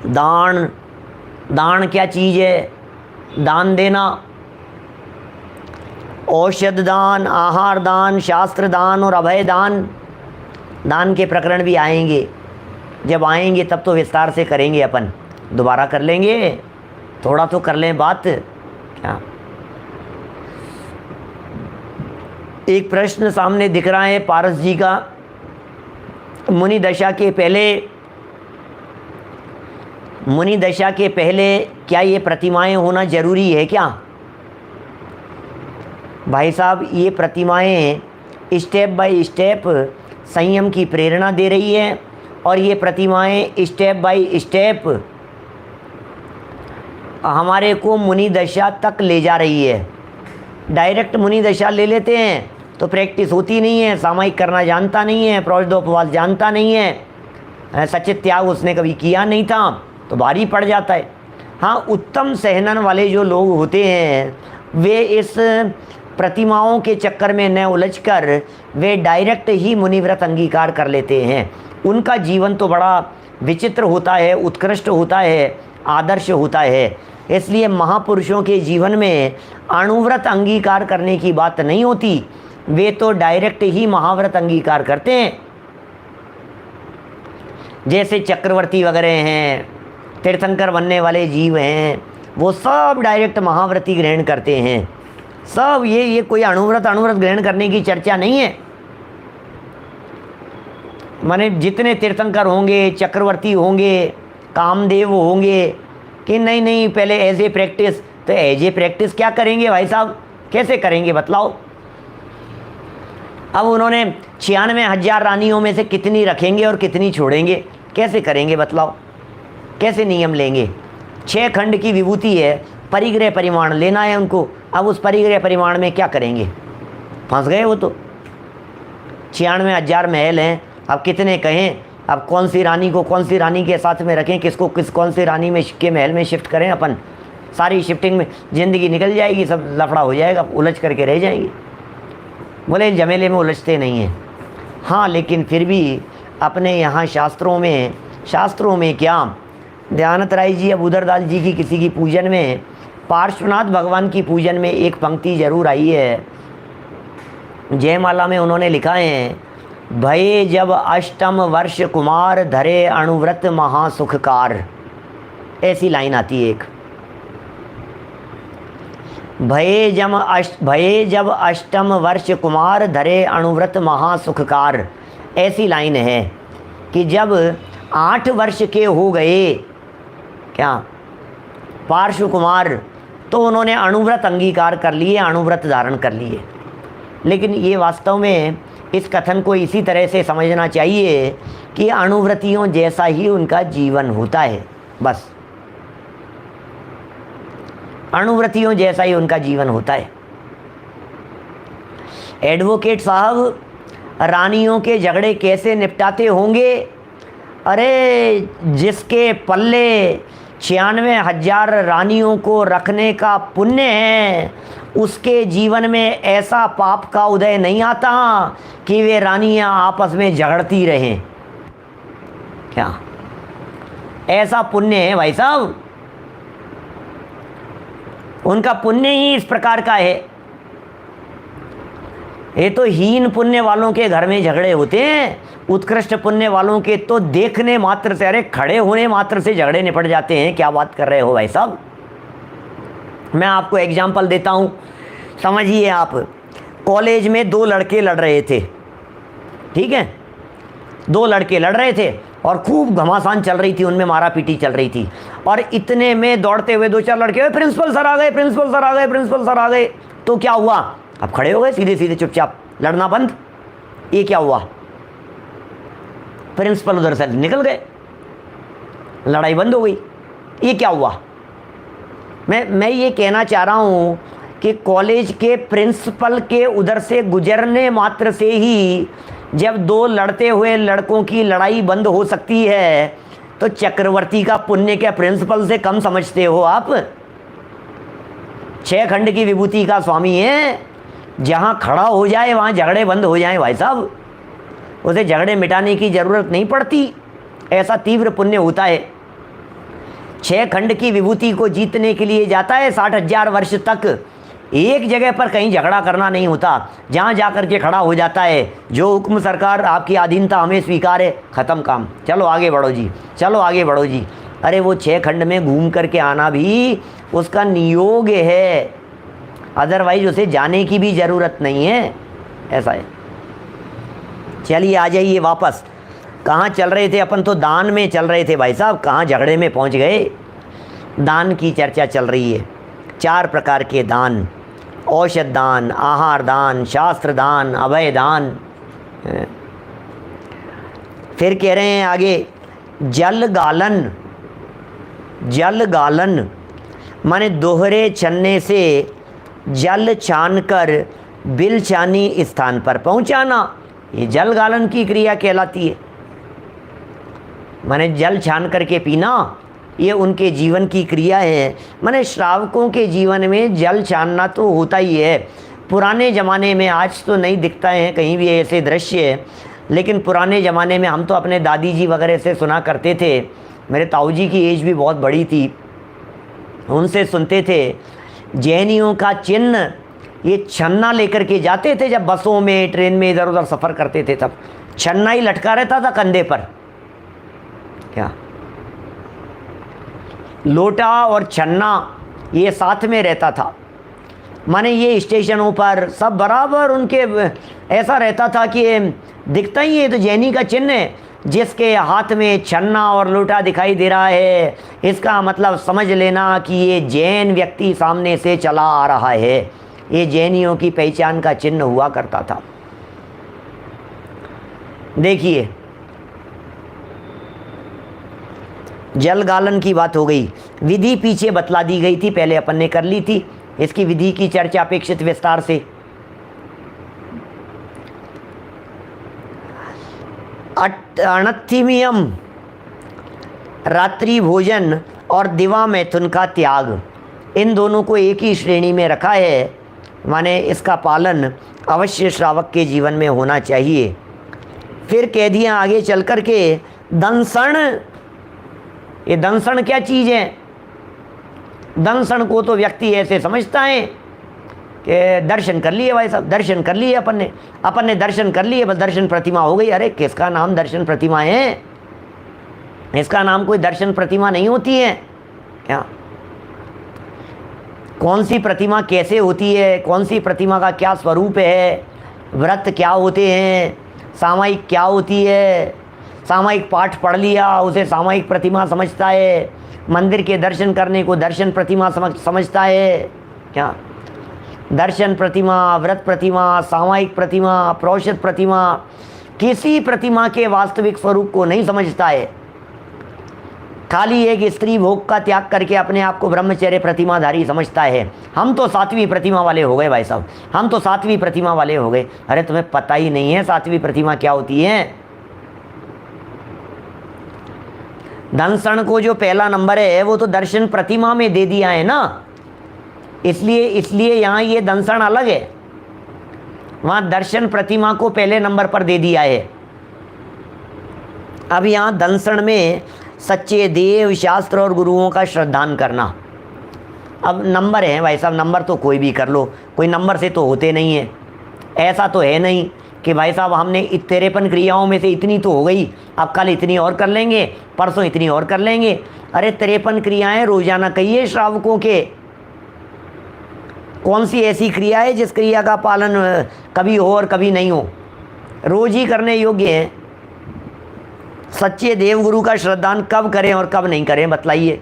दान क्या चीज़ है? दान देना, औषध दान, आहार दान, शास्त्र दान और अभय दान। दान के प्रकरण भी आएंगे, जब आएंगे तब तो विस्तार से करेंगे अपन। दोबारा कर लेंगे, थोड़ा तो कर लें बात क्या। एक प्रश्न सामने दिख रहा है पारस जी का, मुनि दशा के पहले क्या ये प्रतिमाएं होना जरूरी है क्या? भाई साहब, ये प्रतिमाएं स्टेप बाय स्टेप संयम की प्रेरणा दे रही है और ये प्रतिमाएं स्टेप बाय स्टेप हमारे को मुनि दशा तक ले जा रही है। डायरेक्ट मुनि दशा ले लेते हैं तो प्रैक्टिस होती नहीं है, सामायिक करना जानता नहीं है, प्रौढ़ोपवास जानता नहीं है, सचित त्याग उसने कभी किया नहीं था, तो भारी पड़ जाता है। हाँ, उत्तम सहनन वाले जो लोग होते हैं वे इस प्रतिमाओं के चक्कर में न उलझकर वे डायरेक्ट ही मुनिव्रत अंगीकार कर लेते हैं। उनका जीवन तो बड़ा विचित्र होता है, उत्कृष्ट होता है, आदर्श होता है। इसलिए महापुरुषों के जीवन में अणुव्रत अंगीकार करने की बात नहीं होती, वे तो डायरेक्ट ही महाव्रत अंगीकार करते हैं। जैसे चक्रवर्ती वगैरह हैं, तीर्थंकर बनने वाले जीव हैं, वो सब डायरेक्ट महाव्रत ही ग्रहण करते हैं। सब ये कोई अणुव्रत ग्रहण करने की चर्चा नहीं है। माने जितने तीर्थंकर होंगे, चक्रवर्ती होंगे, कामदेव होंगे कि नहीं पहले एज ए प्रैक्टिस, तो एज ए प्रैक्टिस क्या करेंगे भाई साहब, कैसे करेंगे बतलाओ? अब उन्होंने 96,000 रानियों में से कितनी रखेंगे और कितनी छोड़ेंगे, कैसे करेंगे बतलाओ? कैसे नियम लेंगे? 6 खंड की विभूति है, परिग्रह परिमाण लेना है उनको। अब उस परिग्रह परिमाण में क्या करेंगे? फंस गए वो तो। 96,000 महल हैं, अब कितने कहें? अब कौन सी रानी को कौन सी रानी के साथ में रखें, किसको कौन सी रानी में के महल में शिफ्ट करें अपन? सारी शिफ्टिंग में ज़िंदगी निकल जाएगी, सब लफड़ा हो जाएगा, उलझ करके रह जाएंगे। बोले झमेले में उलझते नहीं हैं। हाँ, लेकिन फिर भी अपने यहाँ शास्त्रों में क्या, दयानंद राय जी अब उदरदास जी की किसी की पूजन में, पार्श्वनाथ भगवान की पूजन में एक पंक्ति जरूर आई है। जयमाला में उन्होंने लिखा है, भये जब अष्टम वर्ष कुमार धरे अणुव्रत महासुखकार। ऐसी लाइन आती है एक, भये जब अष्टम वर्ष कुमार धरे अणुव्रत महासुखकार। ऐसी लाइन है कि जब 8 वर्ष के हो गए क्या पार्श्व कुमार, तो उन्होंने अणुव्रत अंगीकार कर लिए, अणुव्रत धारण कर लिए। लेकिन ये वास्तव में इस कथन को इसी तरह से समझना चाहिए कि अणुव्रतियों जैसा ही उनका जीवन होता है, बस अणुव्रतियों जैसा ही उनका जीवन होता है। एडवोकेट साहब रानियों के झगड़े कैसे निपटाते होंगे? अरे जिसके पल्ले 96,000 रानियों को रखने का पुण्य है, उसके जीवन में ऐसा पाप का उदय नहीं आता कि वे रानियां आपस में झगड़ती रहें। क्या ऐसा पुण्य है भाई साहब? उनका पुण्य ही इस प्रकार का है। ये तो हीन पुण्य वालों के घर में झगड़े होते हैं, उत्कृष्ट पुण्य वालों के तो देखने मात्र से, अरे खड़े होने मात्र से झगड़े निपट जाते हैं। क्या बात कर रहे हो भाई साहब? मैं आपको एग्जाम्पल देता हूँ, समझिए आप। कॉलेज में 2 लड़के लड़ रहे थे, ठीक है, 2 लड़के लड़ रहे थे और खूब घमासान चल रही थी, उनमें मारा पीटी चल रही थी। और इतने में दौड़ते हुए 2-4 लड़के, प्रिंसिपल सर आ गए, प्रिंसिपल सर आ गए, प्रिंसिपल सर आ गए। तो क्या हुआ? अब खड़े हो गए सीधे सीधे चुपचाप, लड़ना बंद। ये क्या हुआ? प्रिंसिपल उधर से निकल गए, लड़ाई बंद हो गई। ये क्या हुआ? मैं ये कहना चाह रहा हूँ कि कॉलेज के प्रिंसिपल के उधर से गुजरने मात्र से ही जब 2 लड़ते हुए लड़कों की लड़ाई बंद हो सकती है, तो चक्रवर्ती का पुण्य क्या प्रिंसिपल से कम समझते हो आप? 6 खंड की विभूति का स्वामी है, जहाँ खड़ा हो जाए वहाँ झगड़े बंद हो जाएं भाई साहब। उसे झगड़े मिटाने की ज़रूरत नहीं पड़ती, ऐसा तीव्र पुण्य होता है। 6 खंड की विभूति को जीतने के लिए जाता है 60,000 वर्ष तक, एक जगह पर कहीं झगड़ा करना नहीं होता, जहाँ जा कर के खड़ा हो जाता है, जो हुक्म सरकार आपकी अधीनता हमें स्वीकार है, ख़त्म काम, चलो आगे बढ़ो जी, चलो आगे बढ़ो जी। अरे वो 6 खंड में घूम करके आना भी उसका नियोग है, अदरवाइज उसे जाने की भी ज़रूरत नहीं है। ऐसा है। चलिए आ जाइए वापस, कहाँ चल रहे थे अपन? तो दान में चल रहे थे भाई साहब, कहाँ झगड़े में पहुँच गए। दान की चर्चा चल रही है, 4 प्रकार के दान, औषध दान, आहार दान, शास्त्र दान, अभय दान। फिर कह रहे हैं आगे जल गालन। जल गालन माने दोहरे छन्ने से जल छानकर बिलचानी स्थान पर पहुंचाना, ये जल गालन की क्रिया कहलाती है। माने जल छान करके पीना, ये उनके जीवन की क्रिया है। माने श्रावकों के जीवन में जल छानना तो होता ही है। पुराने ज़माने में, आज तो नहीं दिखता है कहीं भी ऐसे दृश्य, लेकिन पुराने ज़माने में हम तो अपने दादी जी वगैरह से सुना करते थे। मेरे ताऊ जी की एज भी बहुत बड़ी थी, उनसे सुनते थे जैनियों का चिन्ह ये छन्ना लेकर के जाते थे। जब बसों में, ट्रेन में इधर उधर सफ़र करते थे तब छन्ना ही लटका रहता था कंधे पर। क्या लोटा और छन्ना ये साथ में रहता था। माने ये स्टेशनों पर सब बराबर उनके ऐसा रहता था कि दिखता ही है तो जैनी का चिन्ह है, जिसके हाथ में छन्ना और लोटा दिखाई दे रहा है, इसका मतलब समझ लेना कि ये जैन व्यक्ति सामने से चला आ रहा है। ये जैनियों की पहचान का चिन्ह हुआ करता था। देखिए जल गालन की बात हो गई, विधि पीछे बतला दी गई थी, पहले अपन ने कर ली थी। इसकी विधि की चर्चा अपेक्षित विस्तार से। अनथिमियम रात्रि भोजन और दिवा मैथुन का त्याग, इन दोनों को एक ही श्रेणी में रखा है। माने इसका पालन अवश्य श्रावक के जीवन में होना चाहिए। फिर कह दिया आगे चल कर के दंसण। ये दंसण क्या चीज़ है? दंसण को तो व्यक्ति ऐसे समझता है कि दर्शन कर लिए भाई साहब, दर्शन कर लिए अपन ने दर्शन कर लिए, बस दर्शन प्रतिमा हो गई। अरे किसका नाम दर्शन प्रतिमा है? इसका नाम कोई दर्शन प्रतिमा नहीं होती है क्या? कौन सी प्रतिमा कैसे होती है, कौन सी प्रतिमा का क्या स्वरूप है, व्रत क्या होते हैं, सामायिक क्या होती है। सामायिक पाठ पढ़ लिया उसे सामायिक प्रतिमा समझता है, मंदिर के दर्शन करने को दर्शन प्रतिमा समझता है क्या? दर्शन प्रतिमा, व्रत प्रतिमा, सामायिक प्रतिमा, प्रोषित प्रतिमा, किसी प्रतिमा के वास्तविक स्वरूप को नहीं समझता है। खाली एक स्त्री भोग का त्याग करके अपने आप को ब्रह्मचर्य प्रतिमाधारी समझता है। हम तो 7वीं प्रतिमा वाले हो गए भाई साहब, हम तो 7वीं प्रतिमा वाले हो गए। अरे तुम्हें पता ही नहीं है 7वीं प्रतिमा क्या होती है। दंसण को जो पहला नंबर है वो तो दर्शन प्रतिमा में दे दिया है ना, इसलिए यहाँ ये दंसण अलग है, वहाँ दर्शन प्रतिमा को पहले नंबर पर दे दिया है। अब यहाँ दंसण में सच्चे देव, शास्त्र और गुरुओं का श्रद्धान करना। अब नंबर है भाई साहब, नंबर तो कोई भी कर लो, कोई नंबर से तो होते नहीं है। ऐसा तो है नहीं कि भाई साहब हमने 53 क्रियाओं में से इतनी तो हो गई, अब कल इतनी और कर लेंगे, परसों इतनी और कर लेंगे। अरे 53 क्रियाएं रोजाना कहिए श्रावकों के। कौन सी ऐसी क्रिया है जिस क्रिया का पालन कभी हो और कभी नहीं हो? रोज ही करने योग्य है। सच्चे देवगुरु का श्रद्धान कब करें और कब नहीं करें बतलाइए?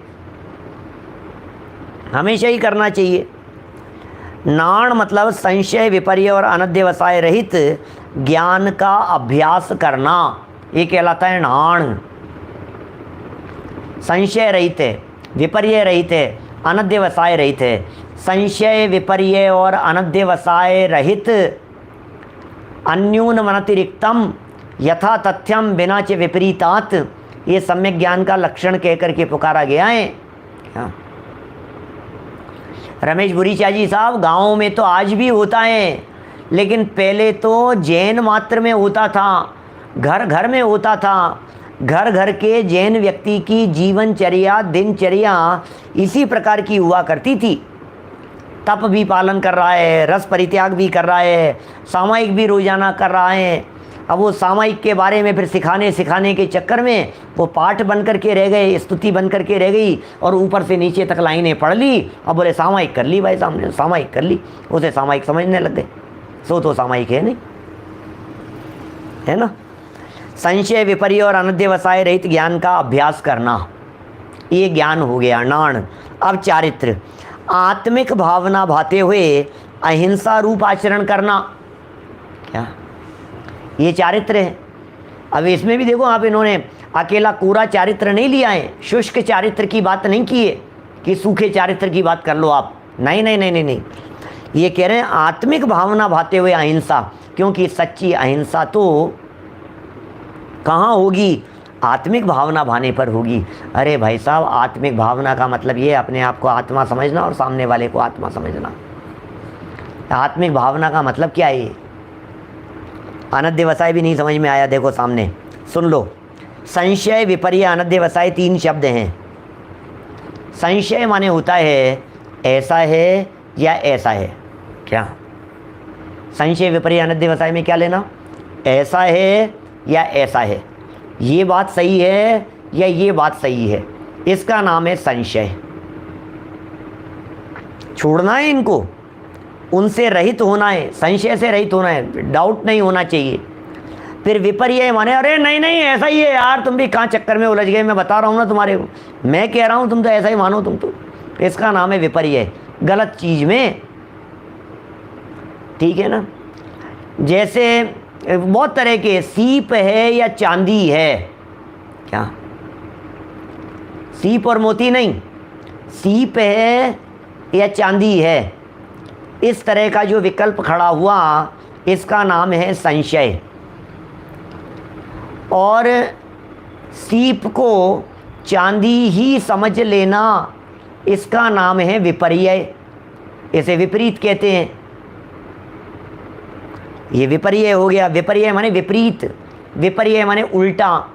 हमेशा ही करना चाहिए। नाण मतलब संशय, विपर्य और अनध्यवसाय रहित ज्ञान का अभ्यास करना, ये कहलाता है नाण। संशय रहित है, विपर्य रहित है, अनध्यवसाय रहित है। संशय, विपर्य और अनध्यवसाय रहित, अन्यून मनतिरिक्तम यथा तथ्यम बिना च विपरीतात, ये सम्यक ज्ञान का लक्षण कहकर के पुकारा गया है। हाँ। रमेश बुरीचा जी साहब, गाँव में तो आज भी होता है, लेकिन पहले तो जैन मात्र में होता था, घर घर में होता था। घर घर के जैन व्यक्ति की जीवनचर्या, दिनचर्या इसी प्रकार की हुआ करती थी। तप भी पालन कर रहा है, रस परित्याग भी कर रहा है, सामायिक भी रोजाना कर रहा है। अब वो सामायिक के बारे में फिर सिखाने के चक्कर में वो पाठ बन करके रह गए, स्तुति बन करके रह गई, और ऊपर से नीचे तक लाइनें पढ़ ली। अब बोले सामायिक कर ली भाई, सामने सामायिक कर ली, उसे सामायिक समझने लग गए। सो तो सामायिक है नहीं। है ना। संशय विपर्य और अनध्यवसाय रहित ज्ञान का अभ्यास करना, ये ज्ञान हो गया नाण। अब चारित्र, आत्मिक भावना भाते हुए अहिंसा रूप आचरण करना, क्या ये चारित्र है। अब इसमें भी देखो आप, इन्होंने अकेला कोरा चारित्र नहीं लिया है, शुष्क चारित्र की बात नहीं की है कि सूखे चारित्र की बात कर लो आप, नहीं नहीं नहीं नहीं नहीं, ये कह रहे हैं आत्मिक भावना भाते हुए अहिंसा, क्योंकि सच्ची अहिंसा तो कहाँ होगी, आत्मिक भावना भाने पर होगी। अरे भाई साहब, आत्मिक भावना का मतलब ये अपने आप को आत्मा समझना और सामने वाले को आत्मा समझना। आत्मिक भावना का मतलब क्या है, अनध्यवसाय भी नहीं समझ में आया, देखो सामने सुन लो। संशय विपर्य अनध्यवसाय 3 शब्द हैं। संशय माने होता है ऐसा है या ऐसा है, क्या संशय विपर्य अनध्यवसाय में क्या लेना, ऐसा है या ऐसा है, ये बात सही है या ये बात सही है, इसका नाम है संशय। छोड़ना है इनको, उनसे रहित होना है, संशय से रहित होना है, डाउट नहीं होना चाहिए। फिर विपर्य माने अरे नहीं नहीं ऐसा ही है यार, तुम भी कहाँ चक्कर में उलझ गए, मैं बता रहा हूँ ना तुम्हारे को, मैं कह रहा हूँ तुम तो ऐसा ही मानो, तुम तो, इसका नाम है विपर्य, गलत चीज़ में, ठीक है ना। जैसे बहुत तरह के, सीप है या चांदी है, क्या सीप और मोती नहीं, सीप है या चांदी है, इस तरह का जो विकल्प खड़ा हुआ इसका नाम है संशय। और सीप को चांदी ही समझ लेना, इसका नाम है विपर्य, इसे विपरीत कहते हैं। ये विपर्य हो गया। विपर्य माने विपरीत, विपर्य माने उल्टा,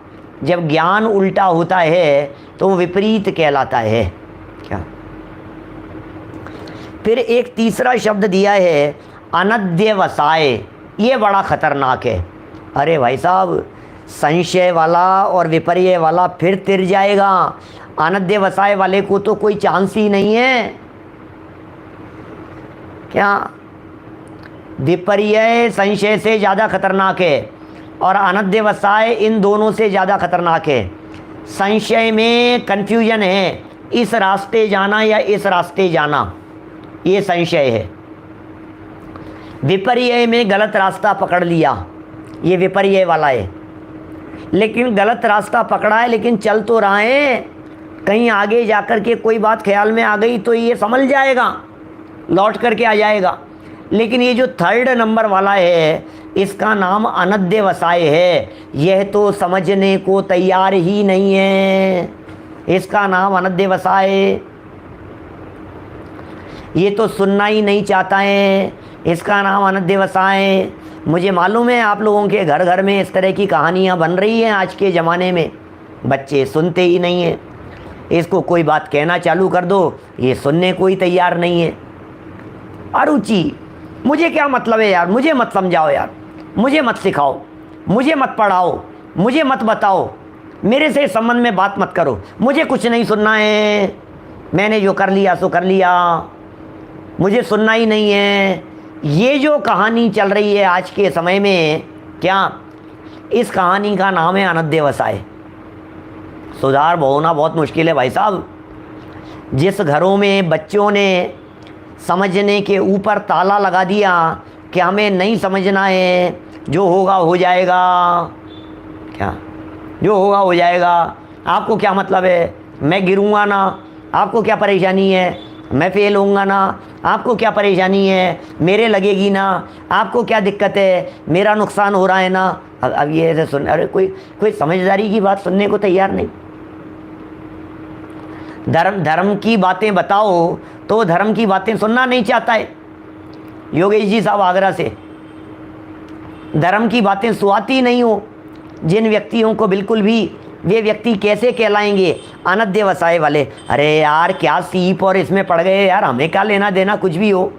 जब ज्ञान उल्टा होता है तो वो विपरीत कहलाता है, क्या। फिर एक तीसरा शब्द दिया है अनध्यवसाय, ये बड़ा खतरनाक है। अरे भाई साहब, संशय वाला और विपर्य वाला फिर तिर जाएगा, अनध्यवसाय वाले को तो कोई चांस ही नहीं है, क्या। विपर्य संशय से ज़्यादा खतरनाक है और अनध्यवसाय इन दोनों से ज़्यादा खतरनाक है। संशय में कन्फ्यूजन है, इस रास्ते जाना या इस रास्ते जाना, ये संशय है। विपर्य में गलत रास्ता पकड़ लिया, ये विपर्य वाला है। लेकिन गलत रास्ता पकड़ा है लेकिन चल तो रहा है, कहीं आगे जाकर के कोई बात ख्याल में आ गई तो ये समझ जाएगा, लौट करके आ जाएगा। लेकिन ये जो 3rd नंबर वाला है, इसका नाम अनध्यवसाय है, यह तो समझने को तैयार ही नहीं है, इसका नाम अनध्यवसाय, ये तो सुनना ही नहीं चाहता है, इसका नाम अनध्यवसाय। मुझे मालूम है आप लोगों के घर घर में इस तरह की कहानियाँ बन रही हैं आज के ज़माने में, बच्चे सुनते ही नहीं हैं, इसको कोई बात कहना चालू कर दो, ये सुनने को ही तैयार नहीं है। अरुचि, मुझे क्या मतलब है यार, मुझे मत समझाओ यार, मुझे मत सिखाओ, मुझे मत पढ़ाओ, मुझे मत बताओ, मेरे से संबंध में बात मत करो, मुझे कुछ नहीं सुनना है, मैंने जो कर लिया सो कर लिया, मुझे सुनना ही नहीं है। ये जो कहानी चल रही है आज के समय में, क्या, इस कहानी का नाम है अनध्यवसाय। सुधार होना बहुत मुश्किल है भाई साहब। जिस घरों में बच्चों ने समझने के ऊपर ताला लगा दिया कि हमें नहीं समझना है, जो होगा हो जाएगा, क्या, जो होगा हो जाएगा, आपको क्या मतलब है, मैं गिरूंगा ना, आपको क्या परेशानी है, मैं फेल होऊंगा ना, आपको क्या परेशानी है, मेरे लगेगी ना, आपको क्या दिक्कत है, मेरा नुकसान हो रहा है ना। अब ये ऐसे सुन, अरे कोई समझदारी की बात सुनने को तैयार नहीं। धर्म की बातें बताओ तो धर्म की बातें सुनना नहीं चाहता है। योगेश जी साहब आगरा से, धर्म की बातें सुहाती नहीं हो जिन व्यक्तियों को बिल्कुल भी, वे व्यक्ति कैसे कहलाएंगे, अनध्यवसाय वाले। अरे यार क्या सीप और इसमें पड़ गए यार, हमें क्या लेना देना कुछ भी हो।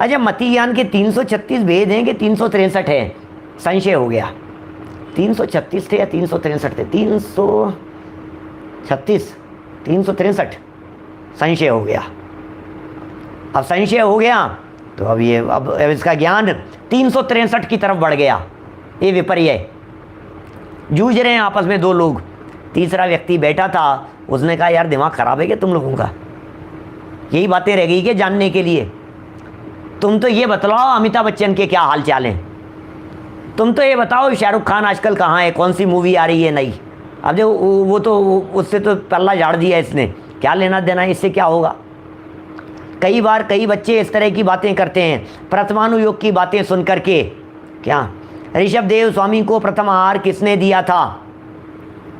अच्छा, मति ज्ञान के 336 भेद हैं कि 363 है, संशय हो गया। 336 थे या 363 थे, 336 363 संशय हो गया। अब संशय हो गया तो अब इसका ज्ञान 363 की तरफ बढ़ गया, ये विपर्य है। जूझ रहे हैं आपस में दो लोग, तीसरा व्यक्ति बैठा था, उसने कहा यार दिमाग खराब है क्या तुम लोगों का, यही बातें रह गई क्या जानने के लिए? तुम तो ये बतलाओ अमिताभ बच्चन के क्या हाल चाल हैं, तुम तो ये बताओ शाहरुख खान आजकल कहाँ है, कौन सी मूवी आ रही है नई। अब जो वो तो उससे तो पल्ला झाड़ दिया इसने, क्या लेना देना इससे, क्या होगा। कई बार कई बच्चे इस तरह की बातें करते हैं, परमाणु की बातें सुन करके। क्या ऋषभ देव स्वामी को प्रथम आहार किसने दिया था?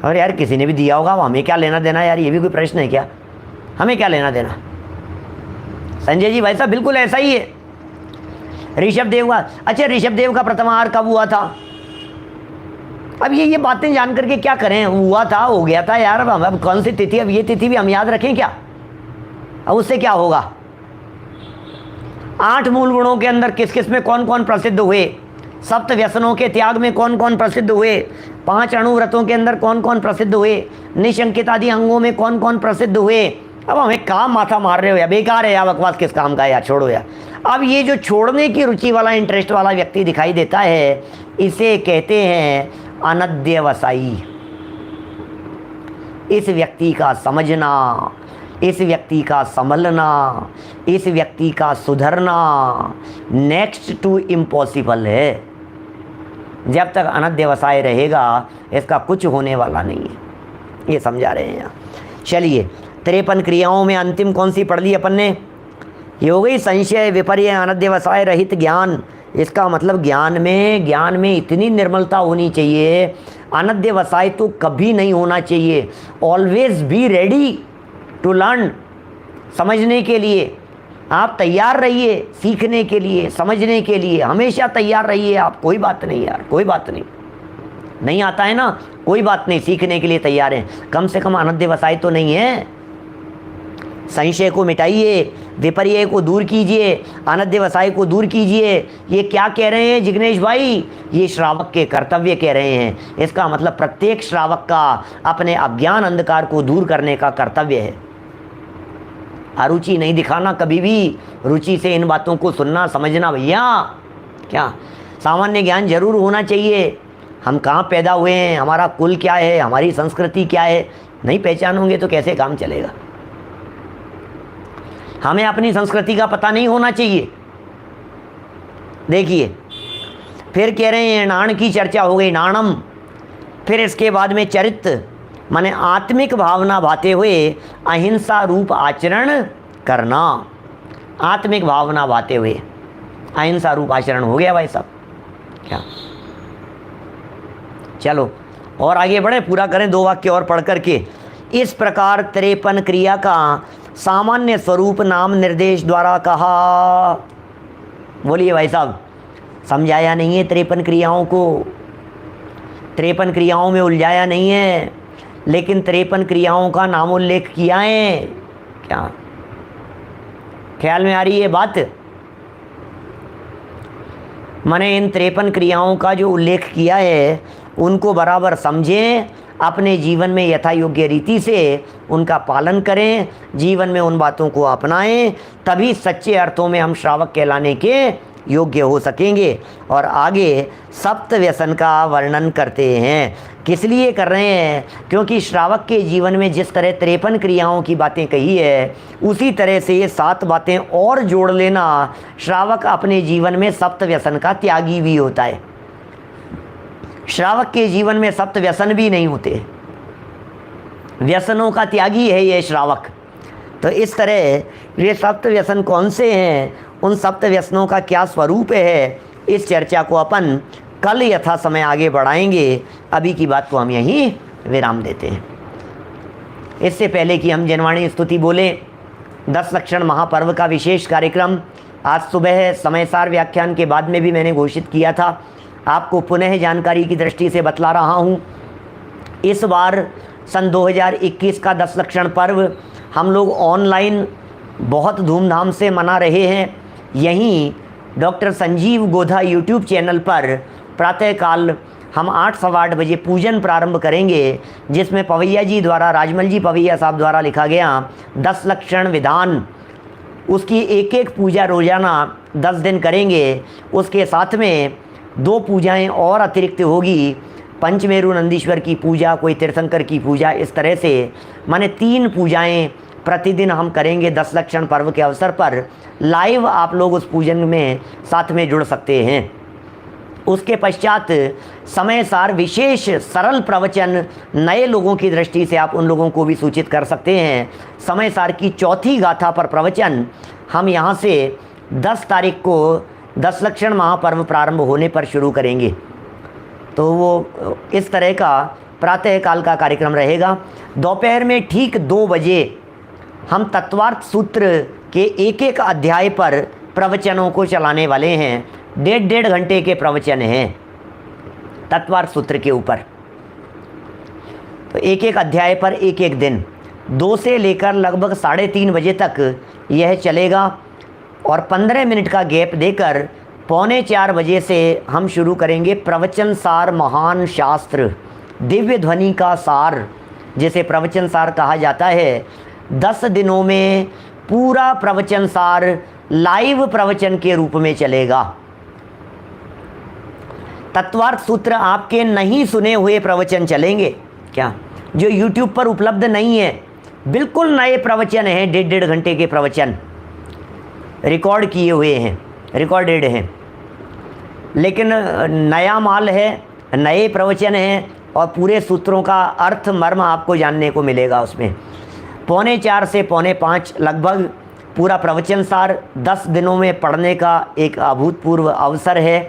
और यार किसी ने भी दिया होगा, हमें क्या लेना देना यार, ये भी कोई प्रश्न है क्या, हमें क्या लेना देना। संजय जी भाई साहब बिल्कुल ऐसा ही है। ऋषभ देव का, अच्छा ऋषभ देव का प्रथम आहार कब हुआ था? अब ये बातें जान करके क्या करें, हुआ था हो गया था यार, अब कौन सी तिथि, अब ये तिथि भी हम याद रखें क्या, अब उससे क्या होगा। 8 मूल गुणों के अंदर किस किस में कौन कौन प्रसिद्ध हुए, 7 व्यसनों के त्याग में कौन कौन प्रसिद्ध हुए, 5 अणुव्रतों के अंदर कौन कौन प्रसिद्ध हुए, निशंकित आदि अंगों में कौन कौन प्रसिद्ध हुए। अब हमें काम माथा मार रहे हो या बेकार है यार, बकवास किस काम का है यार, छोड़ो यार। अब ये जो छोड़ने की रुचि वाला इंटरेस्ट वाला व्यक्ति दिखाई देता है, इसे कहते हैं अनध्यवसायी। इस व्यक्ति का समझना, इस व्यक्ति का संभलना, इस व्यक्ति का सुधरना नेक्स्ट टू इम्पॉसिबल है। जब तक अनध्यवसाय रहेगा इसका कुछ होने वाला नहीं है, ये समझा रहे हैं यहाँ। चलिए 53 क्रियाओं में अंतिम कौन सी पढ़ ली अपन ने? ये हो गई संशय विपर्य अनध्यवसाय रहित ज्ञान। इसका मतलब ज्ञान में इतनी निर्मलता होनी चाहिए, अनध्यवसाय तो कभी नहीं होना चाहिए। Always be ready to learn, समझने के लिए आप तैयार रहिए, सीखने के लिए, समझने के लिए हमेशा तैयार रहिए आप। कोई बात नहीं यार, कोई बात नहीं आता है ना, कोई बात नहीं, सीखने के लिए तैयार हैं, कम से कम अनध्यवसाय तो नहीं है। संशय को मिटाइए, विपर्य को दूर कीजिए, अनध्यवसाय को दूर कीजिए। ये क्या कह रहे हैं जिग्नेश भाई? ये श्रावक के कर्तव्य कह रहे हैं। इसका मतलब प्रत्येक श्रावक का अपने अज्ञान अंधकार को दूर करने का कर्तव्य है। अरुचि नहीं दिखाना कभी भी, रुचि से इन बातों को सुनना समझना। भैया क्या सामान्य ज्ञान जरूर होना चाहिए, हम कहाँ पैदा हुए हैं, हमारा कुल क्या है, हमारी संस्कृति क्या है, नहीं पहचानोगे तो कैसे काम चलेगा। हमें अपनी संस्कृति का पता नहीं होना चाहिए। देखिए फिर कह रहे हैं नाण की चर्चा हो गई, नाणम। फिर इसके बाद में चरित्र माने आत्मिक भावना भाते हुए अहिंसा रूप आचरण करना। आत्मिक भावना भाते हुए अहिंसा रूप आचरण हो गया भाई साहब। क्या चलो और आगे बढ़े, पूरा करें 2 वाक्य और पढ़ करके। इस प्रकार 53 क्रिया का सामान्य स्वरूप नाम निर्देश द्वारा कहा। बोलिए भाई साहब, समझाया नहीं है 53 क्रियाओं को, 53 क्रियाओं में उलझाया नहीं है, लेकिन 53 क्रियाओं का नामोल्लेख किया है। क्या ख्याल में आ रही है बात? मैंने इन 53 क्रियाओं का जो उल्लेख किया है उनको बराबर समझें, अपने जीवन में यथा योग्य रीति से उनका पालन करें, जीवन में उन बातों को अपनाएं, तभी सच्चे अर्थों में हम श्रावक कहलाने के योग्य हो सकेंगे। और आगे सप्त व्यसन का वर्णन करते हैं। किस लिए कर रहे हैं? क्योंकि श्रावक के जीवन में जिस तरह 53 क्रियाओं की बातें कही है, उसी तरह से ये 7 बातें और जोड़ लेना, श्रावक अपने जीवन में सप्त व्यसन का त्यागी भी होता है। श्रावक के जीवन में सप्त व्यसन भी नहीं होते, व्यसनों का त्यागी है ये श्रावक। तो इस तरह ये सप्त व्यसन कौन से हैं, उन सप्त व्यसनों का क्या स्वरूप है, इस चर्चा को अपन कल यथा समय आगे बढ़ाएंगे। अभी की बात को हम यहीं विराम देते हैं। इससे पहले कि हम जनवाणी स्तुति बोले, 10 लक्षण महापर्व का विशेष कार्यक्रम आज सुबह समयसार व्याख्यान के बाद में भी मैंने घोषित किया था, आपको पुनः जानकारी की दृष्टि से बतला रहा हूँ। इस बार सन 2021 का 10 लक्षण पर्व हम लोग ऑनलाइन बहुत धूमधाम से मना रहे हैं। यहीं doctor Sanjeev Godha YouTube channel पर प्रातःकाल हम 8 सवा 8 बजे पूजन प्रारंभ करेंगे, जिसमें पवैया जी द्वारा, राजमल जी पवैया साहब द्वारा लिखा गया 10 लक्षण विधान, उसकी एक पूजा रोजाना 10 दिन करेंगे। उसके साथ में 2 पूजाएं और अतिरिक्त होगी। पंचमेरु नंदीश्वर की पूजा, कोई तीर्थंकर की पूजा, इस तरह से माने 3 पूजाएं प्रतिदिन हम करेंगे 10 लक्षण पर्व के अवसर पर। लाइव आप लोग उस पूजन में साथ में जुड़ सकते हैं। उसके पश्चात समय सार विशेष सरल प्रवचन नए लोगों की दृष्टि से आप उन लोगों को भी सूचित कर सकते हैं। समय सार की चौथी गाथा पर प्रवचन हम यहाँ से 10 तारीख को 10 लक्षण महापर्व प्रारंभ होने पर शुरू करेंगे। तो वो इस तरह का प्रातःकाल का कार्यक्रम रहेगा। दोपहर में ठीक 2 बजे हम तत्वार्थ सूत्र के एक अध्याय पर प्रवचनों को चलाने वाले हैं। 1.5 घंटे के प्रवचन हैं तत्वार्थ सूत्र के ऊपर। तो एक अध्याय पर एक दिन 2 से लेकर लगभग 3:30 बजे तक यह चलेगा और 15 मिनट का गैप देकर 3:45 बजे से हम शुरू करेंगे प्रवचन सार महान शास्त्र, दिव्य ध्वनि का सार, जिसे प्रवचन सार कहा जाता है। 10 दिनों में पूरा प्रवचन सार लाइव प्रवचन के रूप में चलेगा। तत्वार्थ सूत्र आपके नहीं सुने हुए प्रवचन चलेंगे क्या, जो YouTube पर उपलब्ध नहीं है। बिल्कुल नए प्रवचन हैं, 1.5 घंटे के प्रवचन रिकॉर्ड किए हुए हैं, रिकॉर्डेड हैं, लेकिन नया माल है, नए प्रवचन हैं और पूरे सूत्रों का अर्थ मर्म आपको जानने को मिलेगा उसमें। 4:45 से 4:45 लगभग पूरा प्रवचन सार 10 दिनों में पढ़ने का एक अभूतपूर्व अवसर है।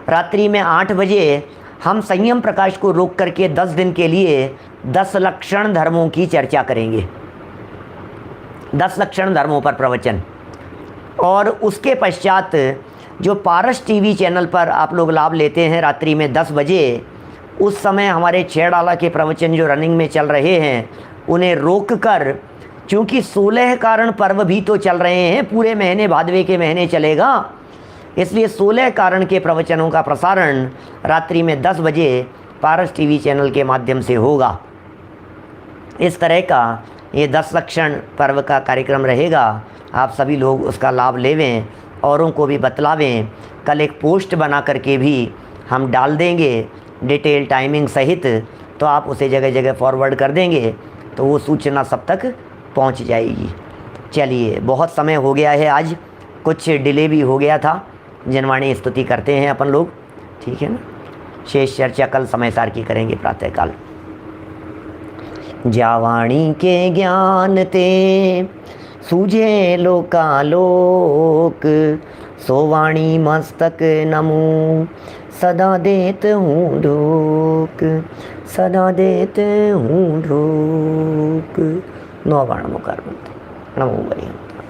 रात्रि में 8 बजे हम संयम प्रकाश को रोक करके 10 दिन के लिए 10 लक्षण धर्मों की चर्चा करेंगे। 10 लक्षण धर्मों पर प्रवचन। और उसके पश्चात जो पारस टीवी चैनल पर आप लोग लाभ लेते हैं रात्रि में 10 बजे, उस समय हमारे छेड़ाला के प्रवचन जो रनिंग में चल रहे हैं उन्हें रोक कर, चूँकि 16 कारण पर्व भी तो चल रहे हैं, पूरे महीने भादवे के महीने चलेगा, इसलिए 16 कारण के प्रवचनों का प्रसारण रात्रि में 10 बजे पारस टीवी चैनल के माध्यम से होगा। इस तरह का ये 10 लक्षण पर्व का कार्यक्रम रहेगा। आप सभी लोग उसका लाभ लेवें, औरों को भी बतलावें। कल एक पोस्ट बना करके भी हम डाल देंगे डिटेल टाइमिंग सहित, तो आप उसे जगह जगह फॉरवर्ड कर देंगे तो वो सूचना सब तक पहुंच जाएगी। चलिए, बहुत समय हो गया है, आज कुछ डिले भी हो गया था। जनवाणी स्तुति करते हैं अपन लोग, ठीक है ना। शेष चर्चा कल समय सार की करेंगे प्रातःकाल। जावाणी के ज्ञान ते सूझे लोकालोक, सोवाणी मस्तक नमो सदा देत हूँ ढोक, सदा देत हूँ ढोक। 9 बाण मुकार नमो बलिहंता।